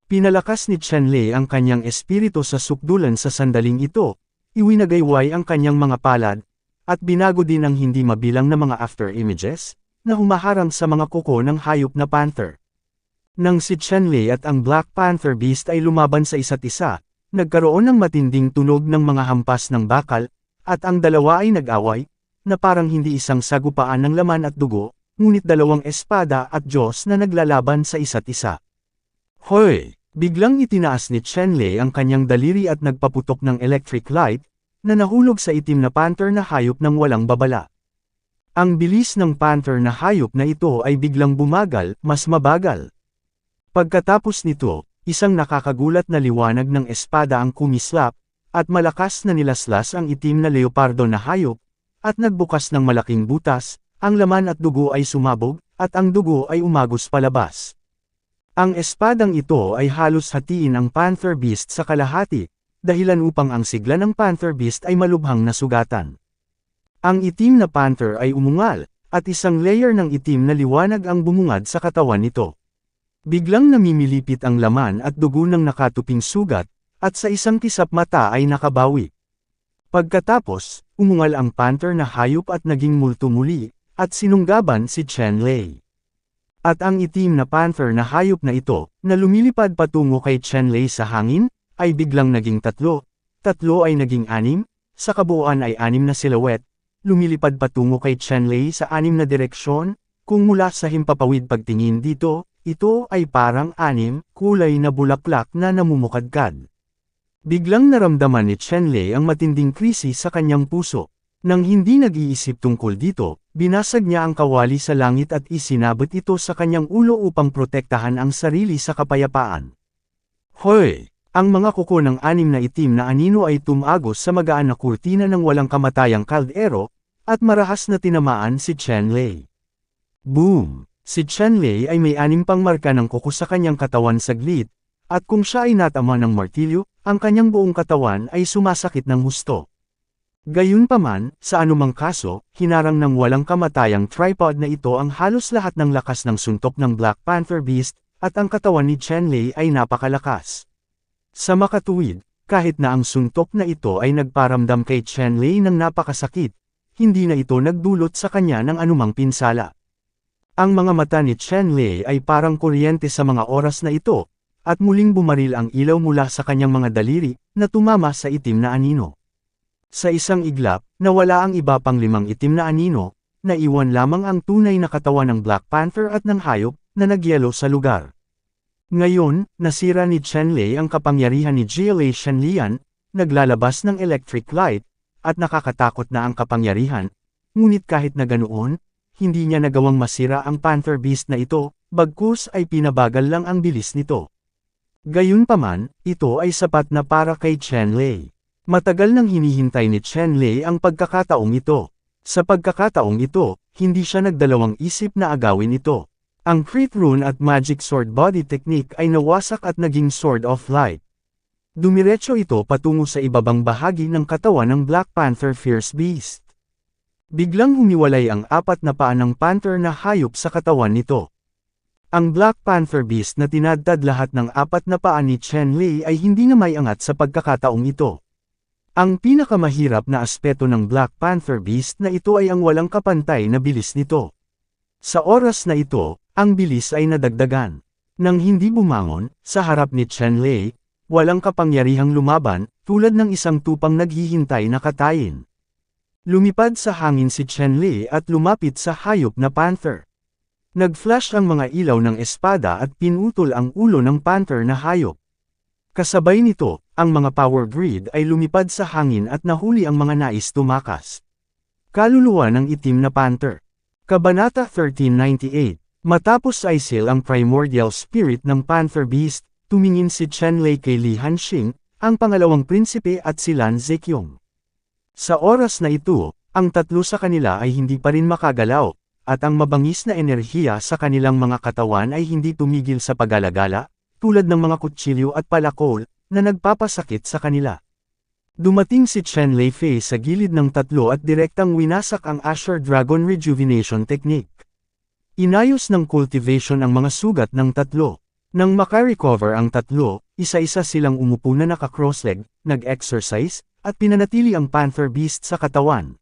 Pinalakas ni Chen-Lei ang kanyang espiritu sa sukdulan sa sandaling ito, iwinagayway ang kanyang mga palad, at binago din ang hindi mabilang na mga after images, na humaharang sa mga kuko ng hayop na panther. Nang si Chen-Lei at ang Black Panther Beast ay lumaban sa isa't isa, nagkaroon ng matinding tunog ng mga hampas ng bakal, at ang dalawa ay nag-away, na parang hindi isang sagupaan ng laman at dugo, ngunit dalawang espada at Diyos na naglalaban sa isa't isa. Hoy! Biglang itinaas ni Chen-Lei ang kanyang daliri at nagpaputok ng electric light, na nahulog sa itim na panther na hayop ng walang babala. Ang bilis ng panther na hayop na ito ay biglang bumagal, mas mabagal. Pagkatapos nito, isang nakakagulat na liwanag ng espada ang kumislap, at malakas na nilaslas ang itim na leopardo na hayop, at nagbukas ng malaking butas, ang laman at dugo ay sumabog, at ang dugo ay umagos palabas. Ang espadang ito ay halos hatiin ang Panther Beast sa kalahati, dahilan upang ang sigla ng Panther Beast ay malubhang nasugatan. Ang itim na panther ay umungal, at isang layer ng itim na liwanag ang bumungad sa katawan nito. Biglang namimilipit ang laman at dugo ng nakatuping sugat, at sa isang kisap mata ay nakabawi. Pagkatapos, umungal ang panther na hayop at naging multo muli, at sinunggaban si Chen-Lei. At ang itim na panther na hayop na ito, na lumilipad patungo kay Chen-Lei sa hangin, ay biglang naging tatlo ay naging anim, sa kabuuan ay anim na silhouette, lumilipad patungo kay Chen-Lei sa anim na direksyon, kung mula sa himpapawid pagtingin dito, ito ay parang anim, kulay na bulaklak na namumukadkad. Biglang naramdaman ni Chen-Lei ang matinding krisis sa kanyang puso. Nang hindi nag-iisip tungkol dito, binasag niya ang kawali sa langit at isinabot ito sa kanyang ulo upang protektahan ang sarili sa kapayapaan. Hoy! Ang mga kuko ng anim na itim na anino ay tumagos sa magaan na kurtina ng walang kamatayang kaldero, at marahas na tinamaan si Chen-Lei. Boom! Si Chen-Lei ay may anim pang marka ng kuko sa kanyang katawan saglit, at kung siya ay natama ng martilyo, ang kanyang buong katawan ay sumasakit ng husto. Gayunpaman, sa anumang kaso, hinarang ng walang kamatayang tripod na ito ang halos lahat ng lakas ng suntok ng Black Panther Beast, at ang katawan ni Chen-Lei ay napakalakas. Sa makatuwid, kahit na ang suntok na ito ay nagparamdam kay Chen-Lei ng napakasakit, hindi na ito nagdulot sa kanya ng anumang pinsala. Ang mga mata ni Chen-Lei ay parang kuryente sa mga oras na ito, at muling bumaril ang ilaw mula sa kanyang mga daliri, na tumama sa itim na anino. Sa isang iglap, nawala ang iba pang limang itim na anino, naiwan lamang ang tunay na katawan ng Black Panther at ng hayop, na nagyelo sa lugar. Ngayon, nasira ni Chen-Lei ang kapangyarihan ni GLA Shenlian, naglalabas ng electric light, at nakakatakot na ang kapangyarihan, ngunit kahit na ganoon, hindi niya nagawang masira ang Panther Beast na ito, bagkus ay pinabagal lang ang bilis nito. Gayunpaman, ito ay sapat na para kay Chen-Lei. Matagal nang hinihintay ni Chen-Lei ang pagkakataong ito. Sa pagkakataong ito, hindi siya nagdalawang isip na agawin ito. Ang Crit Rune at Magic Sword Body Technique ay nawasak at naging Sword of Light. Dumiretso ito patungo sa ibabang bahagi ng katawan ng Black Panther Fierce Beast. Biglang humiwalay ang apat na paa ng panther na hayop sa katawan nito. Ang Black Panther Beast na tinadtad lahat ng apat na paa ni Chen-Lei ay hindi na may angat sa pagkakataong ito. Ang pinakamahirap na aspeto ng Black Panther Beast na ito ay ang walang kapantay na bilis nito. Sa oras na ito, ang bilis ay nadagdagan. Nang hindi bumangon, sa harap ni Chen-Lei, walang kapangyarihang lumaban, tulad ng isang tupang naghihintay na katayin. Lumipad sa hangin si Chen-Lei at lumapit sa hayop na panther. Nag-flash ang mga ilaw ng espada at pinutol ang ulo ng panther na hayop. Kasabay nito, ang mga power grid ay lumipad sa hangin at nahuli ang mga nais tumakas. Kaluluwa ng itim na panther. Kabanata 1398. Matapos isil ang primordial spirit ng Panther Beast, tumingin si Chenlei kay Li Hanxing, ang pangalawang prinsipe at si Lan Zeqiong. Sa oras na ito, ang tatlo sa kanila ay hindi pa rin makagalaw, at ang mabangis na enerhiya sa kanilang mga katawan ay hindi tumigil sa paggalagala, tulad ng mga kutsilyo at palakol, na nagpapasakit sa kanila. Dumating si Chenlei Fei sa gilid ng tatlo at direktang winasak ang Asher Dragon Rejuvenation Technique. Inayos ng cultivation ang mga sugat ng tatlo. Nang makarecover ang tatlo, isa-isa silang umupo na naka-crossleg, nag-exercise, at pinanatili ang Panther Beast sa katawan.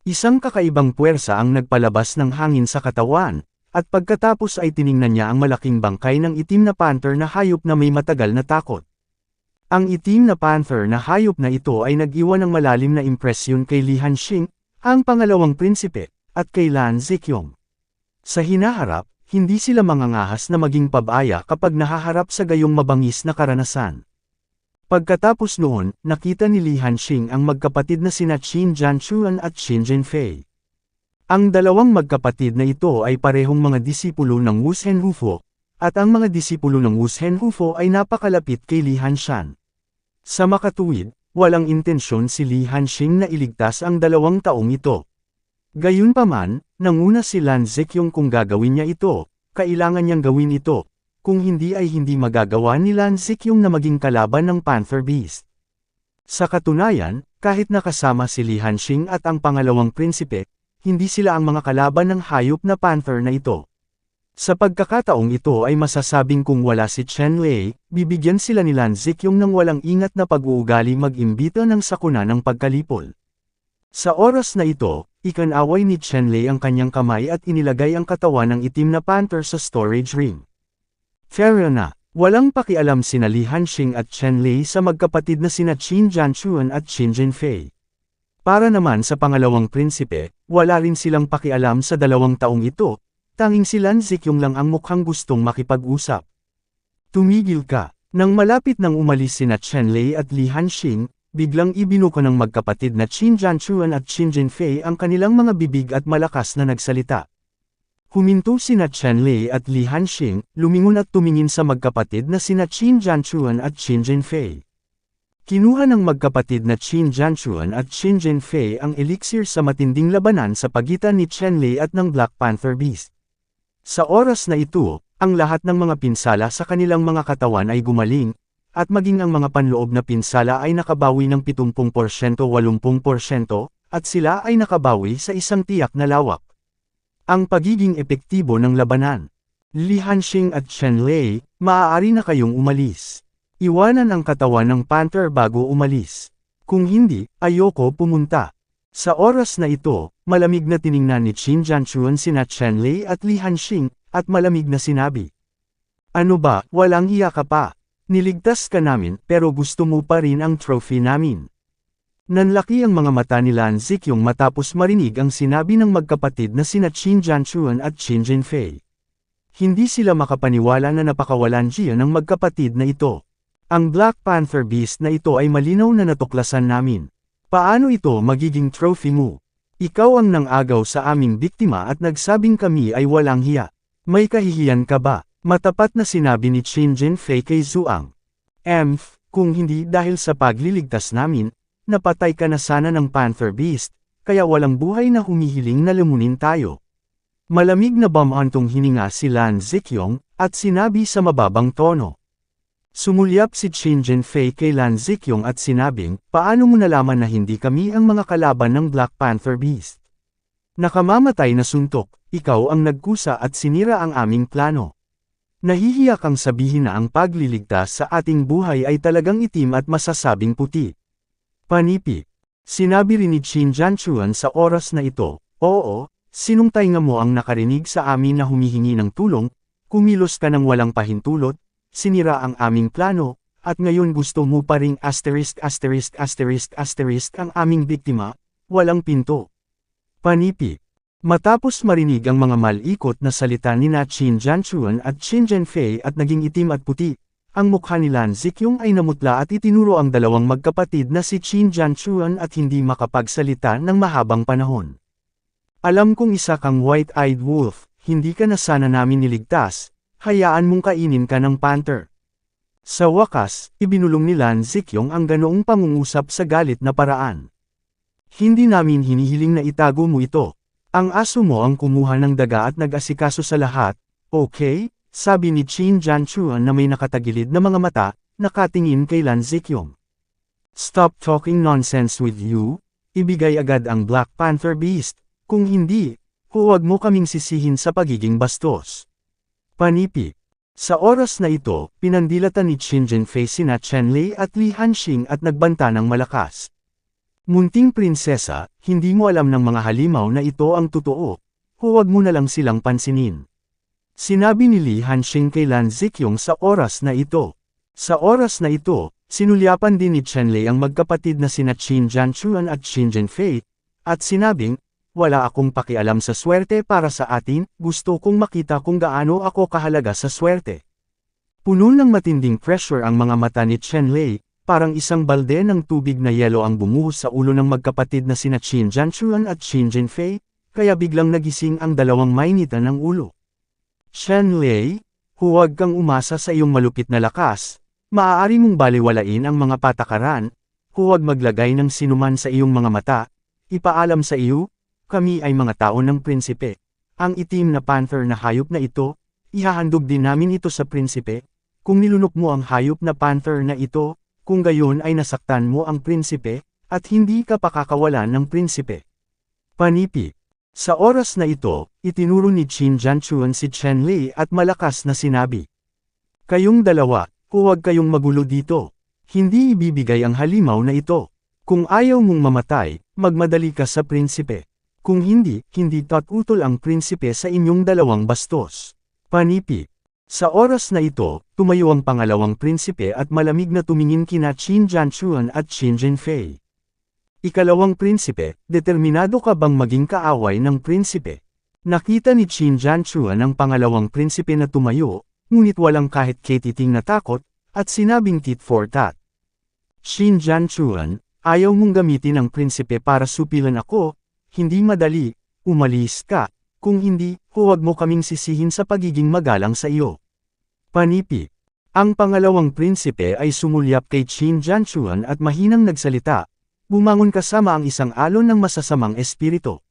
Isang kakaibang puwersa ang nagpalabas ng hangin sa katawan, at pagkatapos ay tiningnan niya ang malaking bangkay ng itim na panther na hayop na may matagal na takot. Ang itim na panther na hayop na ito ay nag-iwan ng malalim na impresyon kay Li Hanxing, ang pangalawang prinsipe, at kay Lan Zeqiong. Sa hinaharap, hindi sila mangangahas na maging pabaya kapag nahaharap sa gayong mabangis na karanasan. Pagkatapos noon, nakita ni Li Hanxing ang magkapatid na sina Qin Jianchuan at Qin Jinfei. Ang dalawang magkapatid na ito ay parehong mga disipulo ng Wu Zhenhufo, at ang mga disipulo ng Wu Zhenhufo ay napakalapit kay Li Hanshan. Sa makatuwid, walang intensyon si Li Hanxing na iligtas ang 2 taong ito. Gayunpaman, nanguna si Lan Zeqiong kung gagawin niya ito, kailangan niyang gawin ito, kung hindi ay hindi magagawa ni Lan Zeqiong na maging kalaban ng Panther Beast. Sa katunayan, kahit nakasama si Li Hanxing at ang pangalawang prinsipe, hindi sila ang mga kalaban ng hayop na panther na ito. Sa pagkakataong ito ay masasabing kung wala si Chenlei, bibigyan sila ni Lan Zeqiong ng walang ingat na pag-uugali mag-imbita ng sakuna ng pagkalipol. Sa oras na ito, ikinaway ni Chenlei ang kanyang kamay at inilagay ang katawan ng itim na panther sa storage ring. Fair na, walang pakialam sina Li Hanxing at Chenlei sa magkapatid na sina Qin Jianchuan at Qin Jinfei. Para naman sa pangalawang prinsipe, wala rin silang pakialam sa 2 taong ito, tanging si Lan Zeqiong lang ang mukhang gustong makipag-usap. Tumigil ka. Nang malapit nang umalis sina Chenlei at Li Hanxing, biglang ibinuko ng magkapatid na Qin Jianchuan at Qin Jinfei ang kanilang mga bibig at malakas na nagsalita. Huminto sina Chenlei at Li Hanxing, lumingon at tumingin sa magkapatid na sina Qin Jianchuan at Qin Jinfei. Kinuha ng magkapatid na Qin Jianchuan at Qin Jinfei ang elixir sa matinding labanan sa pagitan ni Chenlei at ng Black Panther Beast. Sa oras na ito, ang lahat ng mga pinsala sa kanilang mga katawan ay gumaling, at maging ang mga panloob na pinsala ay nakabawi ng 70%-80%, at sila ay nakabawi sa isang tiyak na lawak. Ang pagiging epektibo ng labanan. Li Hanxing at Chenlei, maaari na kayong umalis. Iwanan ang katawan ng panther bago umalis. Kung hindi, ayoko pumunta. Sa oras na ito, malamig na tiningnan ni Qin Jianchuan sina Chenlei at Li Hanxing, at malamig na sinabi. Ano ba, walang hiya ka pa? Niligtas ka namin pero gusto mo pa rin ang trophy namin. Nanlaki ang mga mata ni Lan Zeqiong matapos marinig ang sinabi ng magkapatid na sina Qin Jianchuan at Qin Jinfei. Hindi sila makapaniwala na napakawalan siya ng magkapatid na ito. Ang Black Panther Beast na ito ay malinaw na natuklasan namin. Paano ito magiging trophy mo? Ikaw ang nangagaw sa aming biktima at nagsabing kami ay walang hiya. May kahihiyan ka ba? Matapat na sinabi ni Qin Jinfei kay Zuang. Kung hindi dahil sa pagliligtas namin, napatay ka na sana ng Panther Beast, kaya walang buhay na humihiling na lumunin tayo. Malamig na bamantong hininga si Lan Zeqiong, at sinabi sa mababang tono. Sumulyap si Qin Jinfei kay Lan Zeqiong at sinabing, paano mo nalaman na hindi kami ang mga kalaban ng Black Panther Beast? Nakamamatay na suntok, ikaw ang nagkusa at sinira ang aming plano. Nahihiya kang sabihin na ang pagliligtas sa ating buhay ay talagang itim at masasabing puti. Panipi. Sinabi rin ni Qin Jianchuan sa oras na ito, oo, sinong tainga mo ang nakarinig sa amin na humihingi ng tulong, kumilos ka ng walang pahintulot, sinira ang aming plano, at ngayon gusto mo pa ring **** ang aming biktima, walang pinto. Panipi. Matapos marinig ang mga malikot na salita ni Qin Jianchuan at Qin Jinfei at naging itim at puti, ang mukha ni Lan Zeqiong ay namutla at itinuro ang dalawang magkapatid na si Qin Jianchuan at hindi makapagsalita ng mahabang panahon. Alam kong isa kang white-eyed wolf, hindi ka na sana namin niligtas, hayaan mong kainin ka ng panther. Sa wakas, ibinulong ni Lan Zikyong ang ganoong pangungusap sa galit na paraan. Hindi namin hinihiling na itago mo ito. Ang aso mo ang kumuha ng daga at nag-asikaso sa lahat, okay? Sabi ni Qin Jianchuan na may nakatagilid na mga mata, nakatingin kay Lan Zikyong. Stop talking nonsense with you, ibigay agad ang Black Panther Beast, kung hindi, huwag mo kaming sisihin sa pagiging bastos. Panipi. Sa oras na ito, pinandilatan ni Qin Jinfei sina Chen Lei at Li Hanxing at nagbanta ng malakas. Munting prinsesa, hindi mo alam ng mga halimaw na ito ang totoo, huwag mo na lang silang pansinin. Sinabi ni Li Hanxing kay Lan Zikyong sa oras na ito. Sa oras na ito, sinulyapan din ni Chen Lei ang magkapatid na sina Qin Jianchuan at Qin Jinfei, at sinabing, wala akong pakialam sa swerte para sa atin, gusto kong makita kung gaano ako kahalaga sa swerte. Puno ng matinding pressure ang mga mata ni Chen Lei, parang isang balde ng tubig na yelo ang bumuhos sa ulo ng magkapatid na sina Qin Jianchuan at Qin Jinfei, kaya biglang nagising ang dalawang mainitan ng ulo. Chen Lei, huwag kang umasa sa iyong malupit na lakas, maaari mong baliwalain ang mga patakaran, huwag maglagay ng sinuman sa iyong mga mata, ipaalam sa iyo, kami ay mga tao ng prinsipe. Ang itim na panther na hayop na ito, ihahandog din namin ito sa prinsipe. Kung nilunok mo ang hayop na panther na ito, kung gayon ay nasaktan mo ang prinsipe, at hindi ka pakakawalan ng prinsipe. Panipi. Sa oras na ito, itinuro ni Qin Jianchuan si Chen Lei at malakas na sinabi. Kayong dalawa, huwag kayong magulo dito. Hindi ibibigay ang halimaw na ito. Kung ayaw mong mamatay, magmadali ka sa prinsipe. Kung hindi, hindi tatutol ang prinsipe sa inyong dalawang bastos. Panipi. Sa oras na ito, tumayo ang pangalawang prinsipe at malamig na tumingin kina Qin Jianchuan at Qin Jinfei. Ikalawang prinsipe, determinado ka bang maging kaaway ng prinsipe? Nakita ni Qin Jianchuan ang pangalawang prinsipe na tumayo, ngunit walang kahit katiting na takot, at sinabing tit for tat. Qin Jianchuan, ayaw mong gamitin ang prinsipe para supilan ako, hindi madali, umalis ka, kung hindi, huwag mo kaming sisihin sa pagiging magalang sa iyo. Panipi. Ang pangalawang prinsipe ay sumulyap kay Qin Jianchuan at mahinang nagsalita, bumangon kasama ang isang alon ng masasamang espiritu.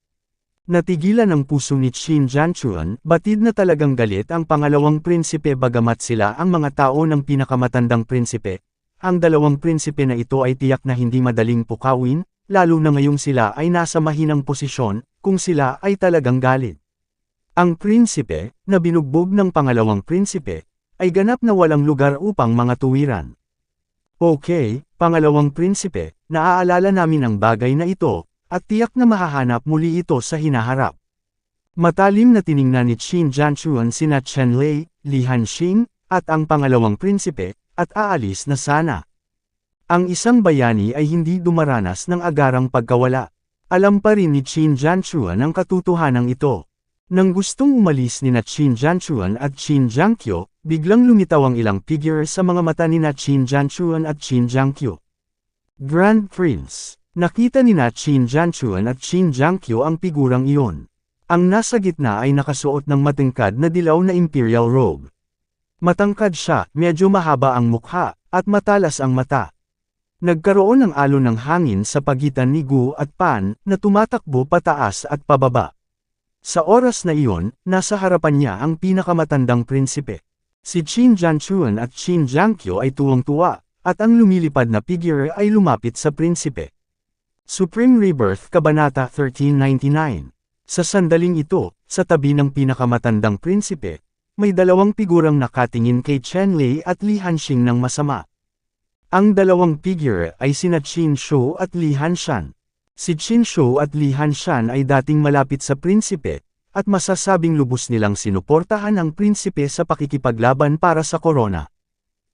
Natigilan ang puso ni Qin Jianchuan, batid na talagang galit ang pangalawang prinsipe bagamat sila ang mga tao ng pinakamatandang prinsipe. Ang dalawang prinsipe na ito ay tiyak na hindi madaling pukawin, lalo na ngayong sila ay nasa mahinang posisyon, kung sila ay talagang galit. Ang prinsipe, na binugbog ng pangalawang prinsipe, ay ganap na walang lugar upang mga tuwiran. Okay, pangalawang prinsipe, naaalala namin ang bagay na ito, at tiyak na mahahanap muli ito sa hinaharap. Matalim na tiningnan ni Qin Jianchuan sina Chen Lei, Li Hanxing, at ang pangalawang prinsipe, at aalis na sana. Ang isang bayani ay hindi dumaranas ng agarang pagkawala. Alam pa rin ni Qin Jianchuan ang katotohanan ito. Nang gustong umalis ni Qin Jianchuan at Qin Jiangqiu, biglang lumitaw ang ilang figure sa mga mata ni Qin Jianchuan at Qin Jiangqiu. Grand Prince. Nakita ni Qin Jianchuan at Qin Jiangqiu ang figurang iyon. Ang nasa gitna ay nakasuot ng matingkad na dilaw na imperial robe. Matangkad siya, medyo mahaba ang mukha, at matalas ang mata. Nagkaroon ng alon ng hangin sa pagitan ni Gu at Pan, na tumatakbo pataas at pababa. Sa oras na iyon, nasa harapan niya ang pinakamatandang prinsipe. Si Qin Jianchuan at Qin Jiangqiu ay tuwang-tuwa, at ang lumilipad na figure ay lumapit sa prinsipe. Supreme Rebirth Kabanata 1399. Sa sandaling ito, sa tabi ng pinakamatandang prinsipe, may dalawang figurang nakatingin kay Chen Lei at Li Hanxing ng masama. Ang dalawang figure ay sina Qin Shou at Li Hanshan. Si Qin Shou at Li Hanshan ay dating malapit sa prinsipe, at masasabing lubos nilang sinuportahan ang prinsipe sa pakikipaglaban para sa korona.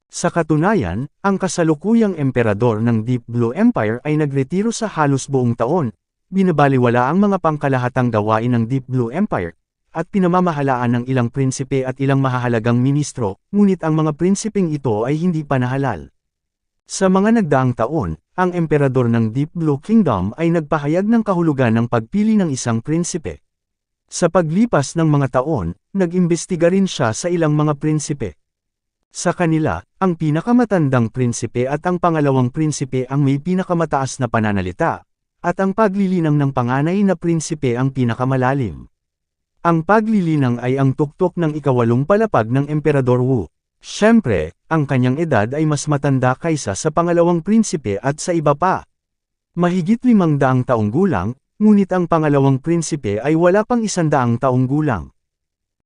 Sa katunayan, ang kasalukuyang emperador ng Deep Blue Empire ay nagretiro sa halos buong taon, binabaliwala ang mga pangkalahatang gawain ng Deep Blue Empire, at pinamamahalaan ng ilang prinsipe at ilang mahahalagang ministro, ngunit ang mga prinsipeng ito ay hindi pa nahalal. Sa mga nagdaang taon, ang emperador ng Deep Blue Kingdom ay nagpahayag ng kahulugan ng pagpili ng isang prinsipe. Sa paglipas ng mga taon, nag-imbestiga rin siya sa ilang mga prinsipe. Sa kanila, ang pinakamatandang prinsipe at ang pangalawang prinsipe ang may pinakamataas na pananalita, at ang paglilinang ng panganay na prinsipe ang pinakamalalim. Ang paglilinang ay ang tuktok ng ikawalong palapag ng Emperador Wu. Siyempre, ang kanyang edad ay mas matanda kaysa sa pangalawang prinsipe at sa iba pa. Mahigit 500 taong gulang, ngunit ang pangalawang prinsipe ay wala pang 100 taong gulang.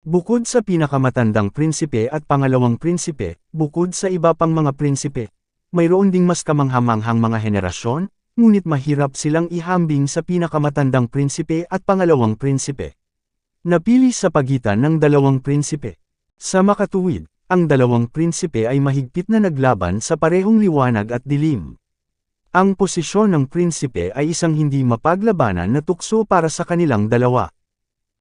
Bukod sa pinakamatandang prinsipe at pangalawang prinsipe, bukod sa iba pang mga prinsipe, mayroon ding mas kamanghamanghang mga henerasyon, ngunit mahirap silang ihambing sa pinakamatandang prinsipe at pangalawang prinsipe. Napili sa pagitan ng dalawang prinsipe. Sa makatuwid, ang dalawang prinsipe ay mahigpit na naglaban sa parehong liwanag at dilim. Ang posisyon ng prinsipe ay isang hindi mapaglabanan na tukso para sa kanilang dalawa.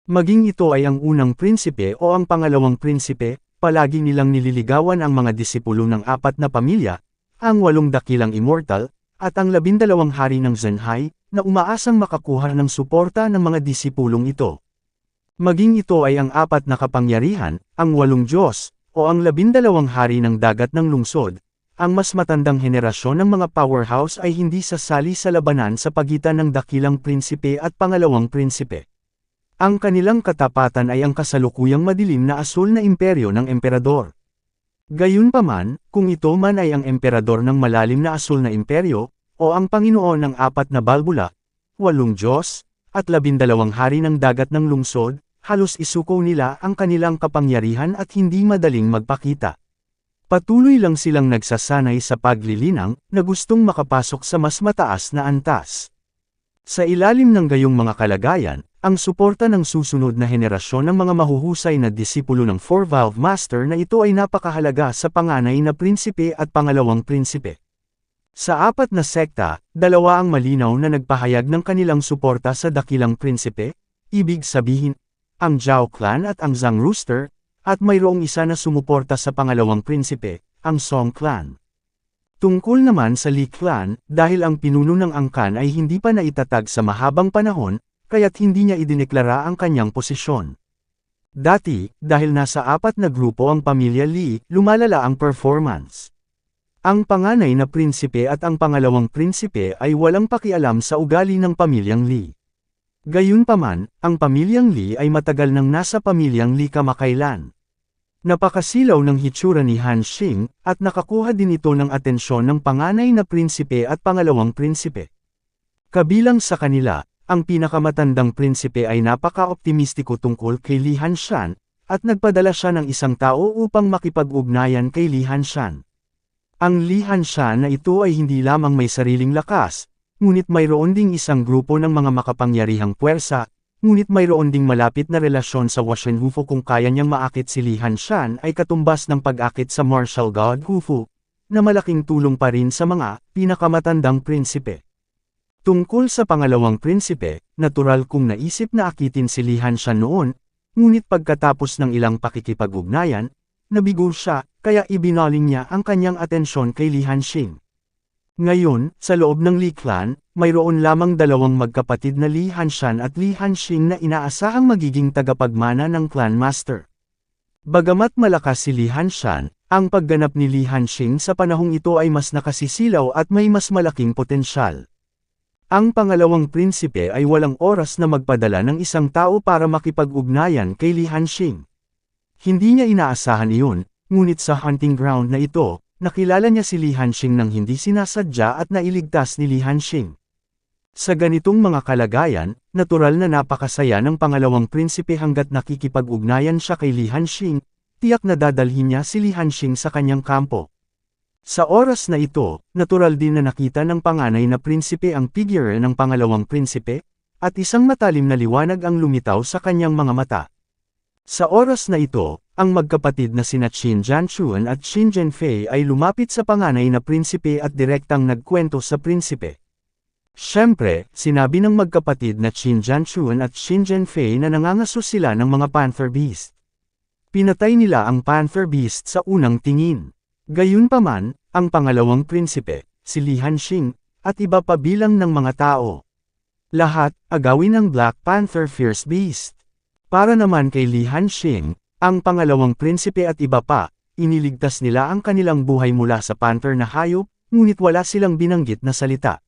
Maging ito ay ang unang prinsipe o ang pangalawang prinsipe, palagi nilang nililigawan ang mga disipulo ng 4 na pamilya, ang 8 dakilang immortal, at ang 12 hari ng Zenhai, na umaasang makakuha ng suporta ng mga disipulong ito. Maging ito ay ang 4 na kapangyarihan, ang 8 Diyos, o ang 12 hari ng dagat ng lungsod, ang mas matandang henerasyon ng mga powerhouse ay hindi sasali sa labanan sa pagitan ng dakilang prinsipe at pangalawang prinsipe. Ang kanilang katapatan ay ang kasalukuyang madilim na asul na imperyo ng emperador. Gayunpaman, kung ito man ay ang emperador ng malalim na asul na imperyo, o ang Panginoon ng 4 na balbula, 8 Diyos, at 12 hari ng dagat ng lungsod, halos isuko nila ang kanilang kapangyarihan at hindi madaling magpakita. Patuloy lang silang nagsasanay sa paglilinang, na gustong makapasok sa mas mataas na antas. Sa ilalim ng gayong mga kalagayan, ang suporta ng susunod na henerasyon ng mga mahuhusay na disipulo ng Four-Valve Master na ito ay napakahalaga sa panganay na prinsipe at pangalawang prinsipe. Sa 4 na sekta, 2 ang malinaw na nagpahayag ng kanilang suporta sa dakilang prinsipe, ibig sabihin, ang Zhao Clan at ang Zhang Rooster, at mayroong isa na sumuporta sa pangalawang prinsipe, ang Song Clan. Tungkol naman sa Li Clan, dahil ang pinuno ng angkan ay hindi pa naitatag sa mahabang panahon, kaya't hindi niya idineklara ang kanyang posisyon. Dati, dahil nasa 4 na grupo ang pamilya Li, lumalala ang performance. Ang panganay na prinsipe at ang pangalawang prinsipe ay walang pakialam sa ugali ng pamilyang Li. Gayunpaman, ang pamilyang Li ay matagal nang nasa pamilyang Li kamakailan. Napakasilaw ng hitsura ni Han Xing, at nakakuha din ito ng atensyon ng panganay na prinsipe at pangalawang prinsipe. Kabilang sa kanila, ang pinakamatandang prinsipe ay napaka-optimistiko tungkol kay Li Hanshan, at nagpadala siya ng isang tao upang makipag-ugnayan kay Li Hanshan. Ang Li Hanshan na ito ay hindi lamang may sariling lakas, ngunit mayroon ding isang grupo ng mga makapangyarihang puwersa, ngunit mayroon ding malapit na relasyon sa Washen Hufu kung kaya niyang maakit si Li Hanshan ay katumbas ng pag-akit sa martial god Hufu, na malaking tulong pa rin sa mga pinakamatandang prinsipe. Tungkol sa pangalawang prinsipe, natural kung naisip na akitin si Li Hanshan noon, ngunit pagkatapos ng ilang pakikipag-ugnayan, nabigo siya, kaya ibinaling niya ang kanyang atensyon kay Li Hanxing. Ngayon, sa loob ng Li Clan, mayroon lamang 2 magkapatid na Li Hanshan at Li Hanxing na inaasahang magiging tagapagmana ng Clan Master. Bagamat malakas si Li Hanshan, ang pagganap ni Li Hanxing sa panahong ito ay mas nakasisilaw at may mas malaking potensyal. Ang pangalawang prinsipe ay walang oras na magpadala ng isang tao para makipag-ugnayan kay Li Hanxing. Hindi niya inaasahan iyon, ngunit sa hunting ground na ito, nakilala niya si Li Hanxing nang hindi sinasadya at nailigtas ni Li Hanxing. Sa ganitong mga kalagayan, natural na napakasaya ng pangalawang prinsipe hanggat nakikipag-ugnayan siya kay Li Hanxing, tiyak na dadalhin niya si Li Hanxing sa kanyang kampo. Sa oras na ito, natural din na nakita ng panganay na prinsipe ang figure ng pangalawang prinsipe, at isang matalim na liwanag ang lumitaw sa kanyang mga mata. Sa oras na ito, ang magkapatid na sina Qin Jianchuan at Qin Zhenfei ay lumapit sa panganay na prinsipe at direktang nagkwento sa prinsipe. Siyempre, sinabi ng magkapatid na Qin Jianchuan at Qin Zhenfei na nangangaso sila ng mga Panther Beast. Pinatay nila ang Panther Beast sa unang tingin. Gayunpaman, ang pangalawang prinsipe, si Li Hanxing, at iba pa bilang ng mga tao. Lahat, agawin ng Black Panther Fierce Beast. Para naman kay Li Hanxing, ang pangalawang prinsipe at iba pa, iniligtas nila ang kanilang buhay mula sa panther na hayop, ngunit wala silang binanggit na salita.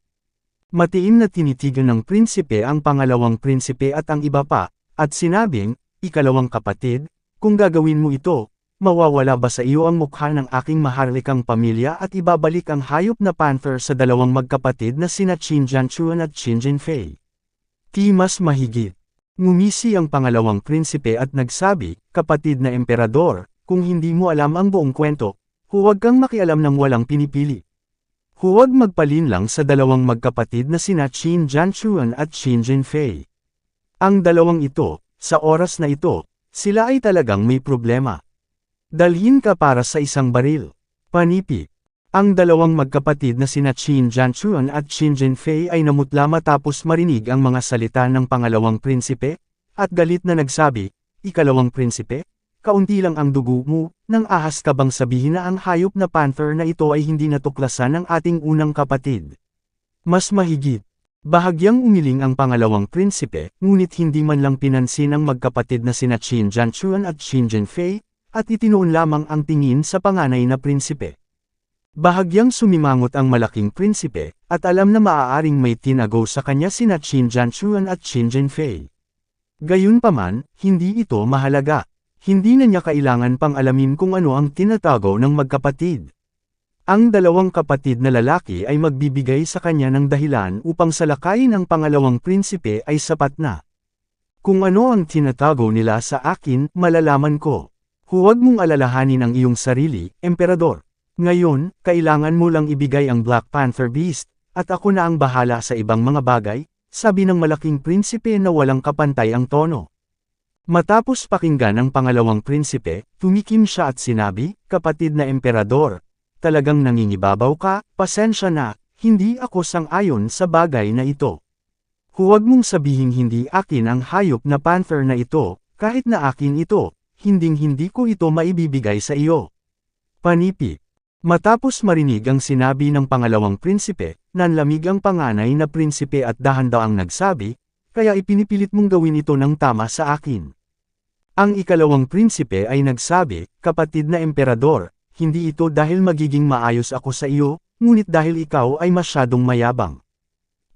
Matiim na tinitigan ng prinsipe ang pangalawang prinsipe at ang iba pa, at sinabing, "Ikalawang kapatid, kung gagawin mo ito, mawawala ba sa iyo ang mukha ng aking maharlikang pamilya at ibabalik ang hayop na panther sa dalawang magkapatid na sina Qin Jianchuan at Qin Jinfei?" Di mas mahigit. Ngumisi ang pangalawang prinsipe at nagsabi, "Kapatid na emperador, kung hindi mo alam ang buong kwento, huwag kang makialam ng walang pinipili. Huwag magpalinlang sa dalawang magkapatid na sina Qin Jianchuan at Qin Jinfei. Ang dalawang ito, sa oras na ito, sila ay talagang may problema. Dalhin ka para sa isang baril." Panipi. Ang dalawang magkapatid na sina Qin Jianchuan at Qin Jinfei ay namutla matapos marinig ang mga salita ng pangalawang prinsipe, at galit na nagsabi, "Ikalawang prinsipe, kaunti lang ang dugo mo, nang ahas ka bang sabihin na ang hayop na panther na ito ay hindi natuklasan ng ating unang kapatid?" Mas mahigit. Bahagyang umiling ang pangalawang prinsipe, ngunit hindi man lang pinansin ang magkapatid na sina Qin Jianchuan at Qin Jinfei, at itinoon lamang ang tingin sa panganay na prinsipe. Bahagyang sumimangot ang malaking prinsipe, at alam na maaaring may tinago sa kanya sina Qin Jianchuan at Qin Jinfei. Gayunpaman, hindi ito mahalaga. Hindi na niya kailangan pang alamin kung ano ang tinatago ng magkapatid. Ang dalawang kapatid na lalaki ay magbibigay sa kanya ng dahilan upang salakayin ang pangalawang prinsipe ay sapat na. Kung ano ang tinatago nila sa akin, malalaman ko. Huwag mong alalahanin ang iyong sarili, emperador. Ngayon, kailangan mo lang ibigay ang Black Panther Beast, at ako na ang bahala sa ibang mga bagay, sabi ng malaking prinsipe na walang kapantay ang tono. Matapos pakinggan ang pangalawang prinsipe, tumikim siya at sinabi, "Kapatid na emperador, talagang nangingibabaw ka, pasensya na, hindi ako sang-ayon sa bagay na ito. Huwag mong sabihing hindi akin ang hayop na panther na ito, kahit na akin ito, hinding-hindi ko ito maibibigay sa iyo." Panipi. Matapos marinig ang sinabi ng pangalawang prinsipe, nanlamig ang panganay na prinsipe at dahan-daang nagsabi, "Kaya ipinipilit mong gawin ito ng tama sa akin." Ang ikalawang prinsipe ay nagsabi, "Kapatid na emperador, hindi ito dahil magiging maayos ako sa iyo, ngunit dahil ikaw ay masyadong mayabang.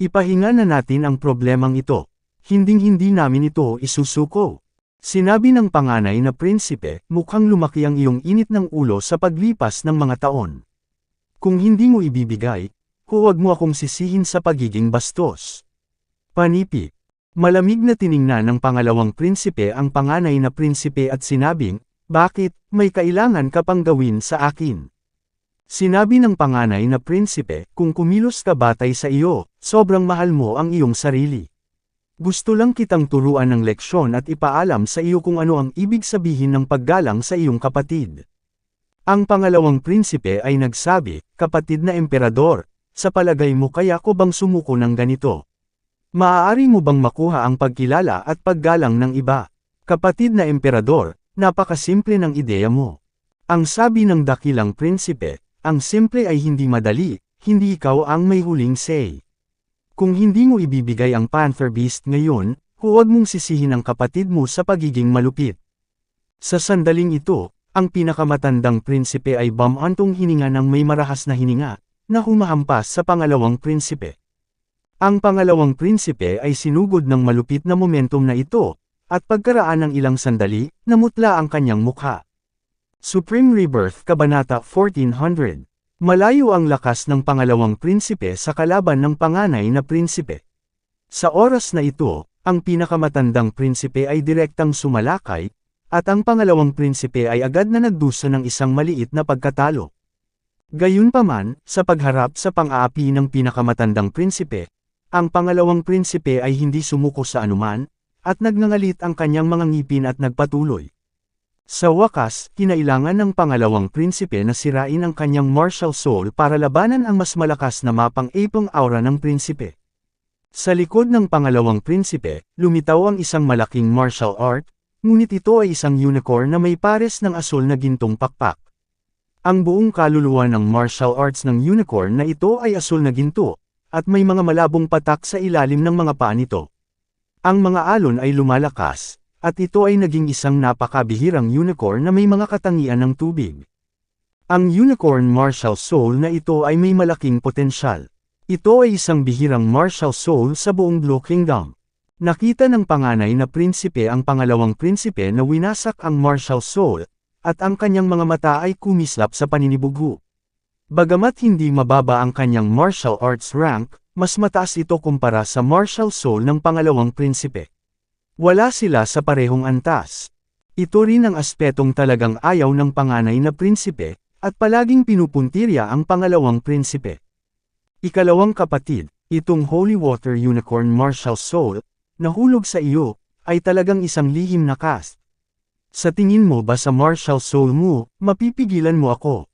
Ipahinga na natin ang problemang ito. Hinding-hindi namin ito isusuko." Sinabi ng panganay na prinsipe, "Mukhang lumaki ang iyong init ng ulo sa paglipas ng mga taon. Kung hindi mo ibibigay, huwag mo akong sisihin sa pagiging bastos." Panipi. Malamig na tiningnan ng pangalawang prinsipe ang panganay na prinsipe at sinabing, "Bakit, may kailangan ka pang gawin sa akin?" Sinabi ng panganay na prinsipe, "Kung kumilos ka batay sa iyo, sobrang mahal mo ang iyong sarili. Gusto lang kitang turuan ng leksyon at ipaalam sa iyo kung ano ang ibig sabihin ng paggalang sa iyong kapatid." Ang pangalawang prinsipe ay nagsabi, "Kapatid na emperador, sa palagay mo kaya ko bang sumuko ng ganito? Maaari mo bang makuha ang pagkilala at paggalang ng iba? Kapatid na emperador, napakasimple ng ideya mo." Ang sabi ng dakilang prinsipe, "Ang simple ay hindi madali, hindi ikaw ang may huling say. Kung hindi mo ibibigay ang Panther Beast ngayon, huwag mong sisihin ang kapatid mo sa pagiging malupit." Sa sandaling ito, ang pinakamatandang prinsipe ay bumantong hininga ng may marahas na hininga, na humahampas sa pangalawang prinsipe. Ang pangalawang prinsipe ay sinugod ng malupit na momentum na ito, at pagkaraan ng ilang sandali, namutla ang kanyang mukha. Supreme Rebirth Kabanata 1400. Malayo ang lakas ng pangalawang prinsipe sa kalaban ng panganay na prinsipe. Sa oras na ito, ang pinakamatandang prinsipe ay direktang sumalakay, at ang pangalawang prinsipe ay agad na nagdusa ng isang maliit na pagkatalo. Gayunpaman, sa pagharap sa pang-aapi ng pinakamatandang prinsipe, ang pangalawang prinsipe ay hindi sumuko sa anuman, at nagngangalit ang kanyang mga ngipin at nagpatuloy. Sa wakas, kinailangan ng pangalawang prinsipe na sirain ang kanyang martial soul para labanan ang mas malakas na mapang-apong aura ng prinsipe. Sa likod ng pangalawang prinsipe, lumitaw ang isang malaking martial art, ngunit ito ay isang unicorn na may pares ng asul na gintong pakpak. Ang buong kaluluwa ng martial arts ng unicorn na ito ay asul na ginto, at may mga malabong patak sa ilalim ng mga paa nito. Ang mga alon ay lumalakas, at ito ay naging isang napakabihirang unicorn na may mga katangian ng tubig. Ang unicorn martial soul na ito ay may malaking potensyal. Ito ay isang bihirang martial soul sa buong Blue Kingdom. Nakita ng panganay na prinsipe ang pangalawang prinsipe na winasak ang martial soul, at ang kanyang mga mata ay kumislap sa paninibugho. Bagamat hindi mababa ang kanyang martial arts rank, mas mataas ito kumpara sa martial soul ng pangalawang prinsipe. Wala sila sa parehong antas. Ito rin ang aspetong talagang ayaw ng panganay na prinsipe, at palaging pinupuntirya ang pangalawang prinsipe. Ikalawang kapatid, itong Holy Water Unicorn Martial Soul, na hulog sa iyo, ay talagang isang lihim na cast. Sa tingin mo ba sa martial soul mo, mapipigilan mo ako?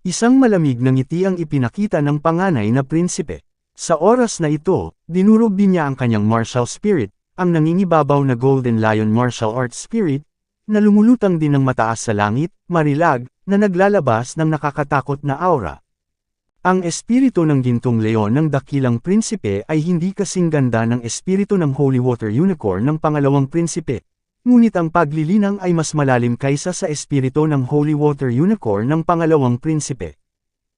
Isang malamig na ngiti ang ipinakita ng panganay na prinsipe. Sa oras na ito, dinurog din niya ang kanyang martial spirit, ang nangingibabaw na Golden Lion Martial Arts Spirit, na lumulutang din ng mataas sa langit, marilag, na naglalabas ng nakakatakot na aura. Ang espiritu ng gintong leon ng dakilang prinsipe ay hindi kasing ganda ng espiritu ng Holy Water Unicorn ng pangalawang prinsipe, ngunit ang paglilinang ay mas malalim kaysa sa espiritu ng Holy Water Unicorn ng pangalawang prinsipe.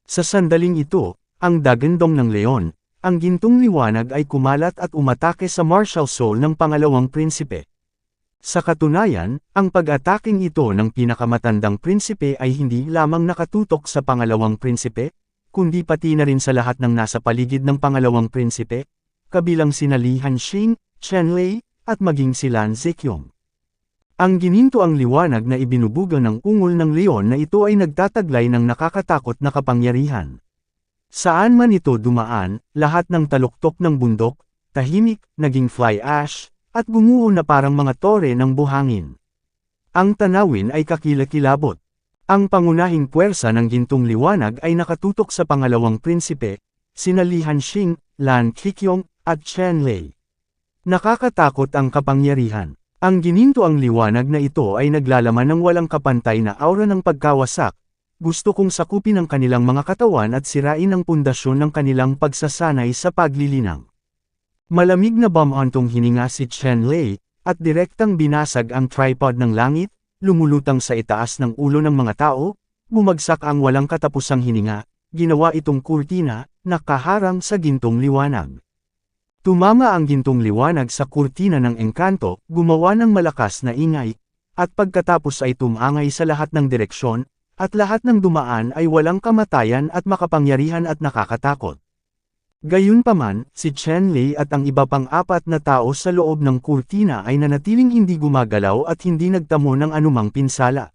Sa sandaling ito, ang dagandong ng leon, ang gintong liwanag ay kumalat at umatake sa martial soul ng pangalawang prinsipe. Sa katunayan, ang pag-ataking ito ng pinakamatandang prinsipe ay hindi lamang nakatutok sa pangalawang prinsipe, kundi pati na rin sa lahat ng nasa paligid ng pangalawang prinsipe, kabilang sina Li Hanxing, Chen Lei, at maging si Lan Ziqiong. Ang gininto ang liwanag na ibinubuga ng ungol ng leon na ito ay nagtataglay ng nakakatakot na kapangyarihan. Saan man ito dumaan, lahat ng taluktok ng bundok, tahimik, naging fly ash, at gumuho na parang mga tore ng buhangin. Ang tanawin ay kakilakilabot. Ang pangunahing puwersa ng gintong liwanag ay nakatutok sa pangalawang prinsipe, sina Li Hanxing, Lan Ziqiong, at Chen Lei. Nakakatakot ang kapangyarihan. Ang gininto ang liwanag na ito ay naglalaman ng walang kapantay na aura ng pagkawasak. Gusto kong sakupin ang kanilang mga katawan at sirain ang pundasyon ng kanilang pagsasanay sa paglilinang. Malamig na bumantong hininga si Chen Lei, at direktang binasag ang tripod ng langit, lumulutang sa itaas ng ulo ng mga tao, bumagsak ang walang katapusang hininga, ginawa itong kurtina, nakaharang sa gintong liwanag. Tumama ang gintong liwanag sa kurtina ng engkanto, gumawa ng malakas na ingay, at pagkatapos ay tumangay sa lahat ng direksyon, at lahat ng dumaan ay walang kamatayan at makapangyarihan at nakakatakot. Gayunpaman, si Chen Lei at ang iba pang apat na tao sa loob ng kurtina ay nanatiling hindi gumagalaw at hindi nagtamo ng anumang pinsala.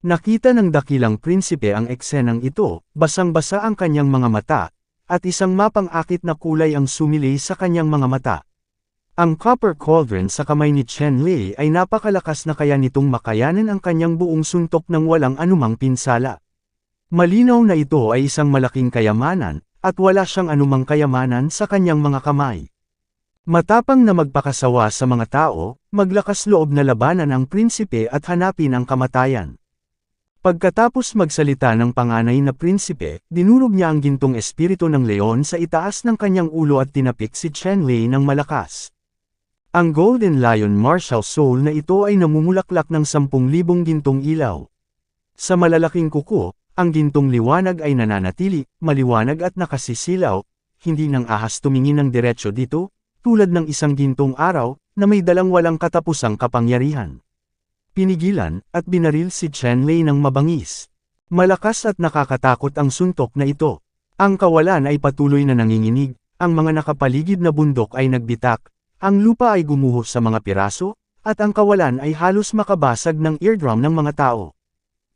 Nakita ng dakilang prinsipe ang eksenang ito, basang-basa ang kanyang mga mata, at isang mapang-akit na kulay ang sumilay sa kanyang mga mata. Ang copper cauldron sa kamay ni Chen Lei ay napakalakas na kaya nitong makayanan ang kanyang buong suntok ng walang anumang pinsala. Malinaw na ito ay isang malaking kayamanan, at wala siyang anumang kayamanan sa kanyang mga kamay. Matapang na magpakasawa sa mga tao, maglakas loob na labanan ang prinsipe at hanapin ang kamatayan. Pagkatapos magsalita ng panganay na prinsipe, dinurog niya ang gintong espiritu ng leon sa itaas ng kanyang ulo at tinapik si Chen Lei ng malakas. Ang Golden Lion Martial Soul na ito ay namumulaklak ng 10,000 gintong ilaw. Sa malalaking kuko, ang gintong liwanag ay nananatili, maliwanag at nakasisilaw, hindi nang ahas tumingin ng diretsyo dito, tulad ng isang gintong araw, na may dalang walang katapusang kapangyarihan. Pinigilan, at binaril si Chen Lei ng mabangis. Malakas at nakakatakot ang suntok na ito. Ang kawalan ay patuloy na nanginginig, ang mga nakapaligid na bundok ay nagbitak, ang lupa ay gumuho sa mga piraso, at ang kawalan ay halos makabasag ng eardrum ng mga tao.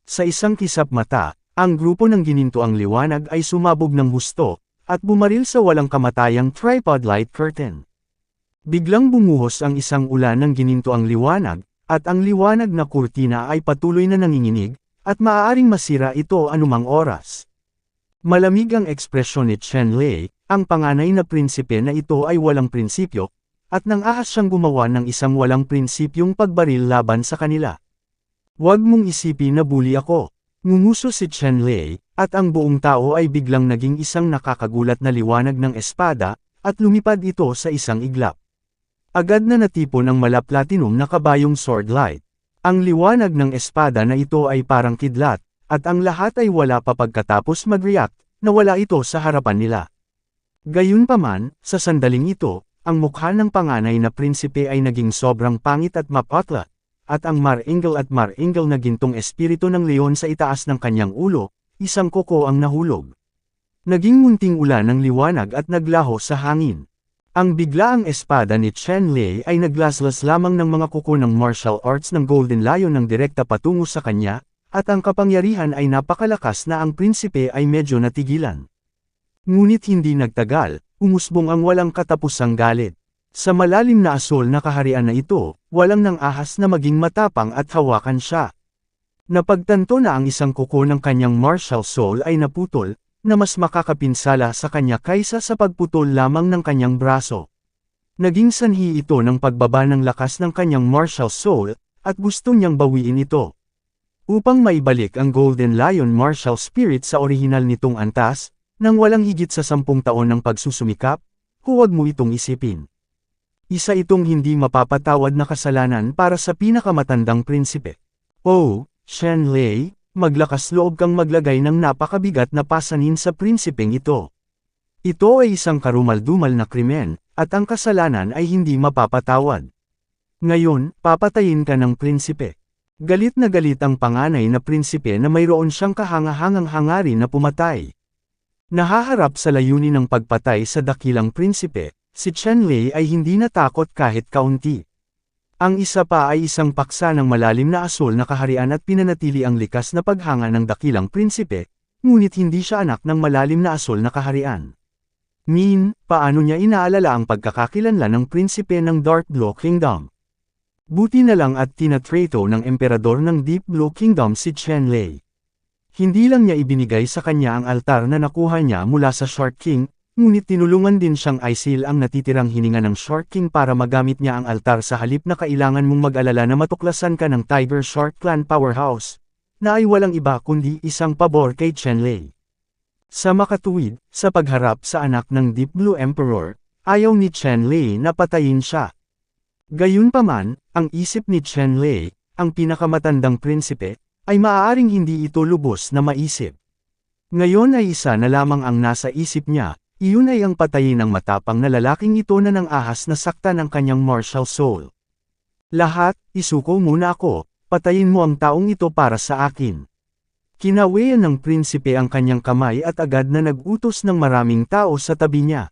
Sa isang kisap mata, ang grupo ng gininto ang liwanag ay sumabog ng husto, at bumaril sa walang kamatayang tripod light curtain. Biglang bumuhos ang isang ulan ng gininto ang liwanag, at ang liwanag na kurtina ay patuloy na nanginginig, at maaaring masira ito anumang oras. Malamig ang ekspresyon ni Chen Lei, ang panganay na prinsipe na ito ay walang prinsipyo, at nang ahas siyang gumawa ng isang walang prinsipyong pagbaril laban sa kanila. Huwag mong isipin na bully ako. Ngumuso si Chen Lei, at ang buong tao ay biglang naging isang nakakagulat na liwanag ng espada, at lumipad ito sa isang iglap. Agad na natipon ang mala-platinum na kabayong sword light. Ang liwanag ng espada na ito ay parang kidlat, at ang lahat ay wala pa pagkatapos mag-react, nawala ito sa harapan nila. Gayunpaman, sa sandaling ito, ang mukha ng panganay na prinsipe ay naging sobrang pangit at mapatla, at ang maringal na gintong espiritu ng leon sa itaas ng kanyang ulo, isang kuko ang nahulog. Naging munting ulan ng liwanag at naglaho sa hangin. Ang biglaang espada ni Chen Lei ay naglaslas lamang ng mga kuko ng martial arts ng Golden Lion ng direkta patungo sa kanya, at ang kapangyarihan ay napakalakas na ang prinsipe ay medyo natigilan. Ngunit hindi nagtagal, umusbong ang walang katapusang galit. Sa malalim na asol na kaharian na ito, walang nang ahas na maging matapang at hawakan siya. Napagtanto na ang isang kuko ng kanyang martial soul ay naputol, na mas makakapinsala sa kanya kaysa sa pagputol lamang ng kanyang braso. Naging sanhi ito ng pagbaba ng lakas ng kanyang martial soul, at gusto niyang bawiin ito. Upang maibalik ang Golden Lion martial spirit sa orihinal nitong antas, nang walang higit sa 10 taon ng pagsusumikap, huwag mo itong isipin. Isa itong hindi mapapatawad na kasalanan para sa pinakamatandang prinsipe. Oh, Chen Lei, maglakas loob kang maglagay ng napakabigat na pasanin sa prinsipeng ito. Ito ay isang karumal-dumal na krimen, at ang kasalanan ay hindi mapapatawad. Ngayon, papatayin ka ng prinsipe. Galit na galit ang panganay na prinsipe na mayroon siyang kahangahangang hangarin na pumatay. Nahaharap sa layunin ng pagpatay sa dakilang prinsipe, si Chen Lei ay hindi natakot kahit kaunti. Ang isa pa ay isang paksa ng malalim na asol na kaharian at pinanatili ang likas na paghanga ng dakilang prinsipe, ngunit hindi siya anak ng malalim na asol na kaharian. Paano niya inaalala ang pagkakakilanlan ng prinsipe ng Dark Blue Kingdom? Buti na lang at tinatrato ng emperador ng Deep Blue Kingdom si Chen Lei. Hindi lang niya ibinigay sa kanya ang altar na nakuha niya mula sa Shark King, ngunit tinulungan din siyang isil ang natitirang hininga ng Shark King para magamit niya ang altar sa halip na kailangan mong mag-alala na matuklasan ka ng Tiger Shark Clan Powerhouse, na ay walang iba kundi isang pabor kay Chen Lei. Sa makatuwid, sa pagharap sa anak ng Deep Blue Emperor, ayaw ni Chen Lei na patayin siya. Gayunpaman, ang isip ni Chen Lei, ang pinakamatandang prinsipe, ay maaaring hindi ito lubos na maisip. Ngayon ay isa na lamang ang nasa isip niya, iyon ay ang patayin ng matapang na lalaking ito na nang ahas na saktan ang kanyang martial soul. Lahat, isuko muna ako, patayin mo ang taong ito para sa akin. Kinawayan ng prinsipe ang kanyang kamay at agad na nag-utos ng maraming tao sa tabi niya.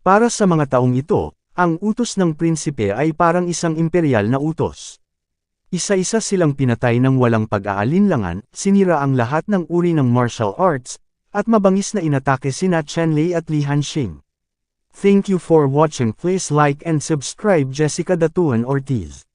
Para sa mga taong ito, ang utos ng prinsipe ay parang isang imperial na utos. Isa-isa silang pinatay ng walang pag-aalinlangan, sinira ang lahat ng uri ng martial arts, at mabangis na inatake sina Chen Lei at Li Hanxing. Thank you for watching. Please like and subscribe Jessica Datuan Ortiz.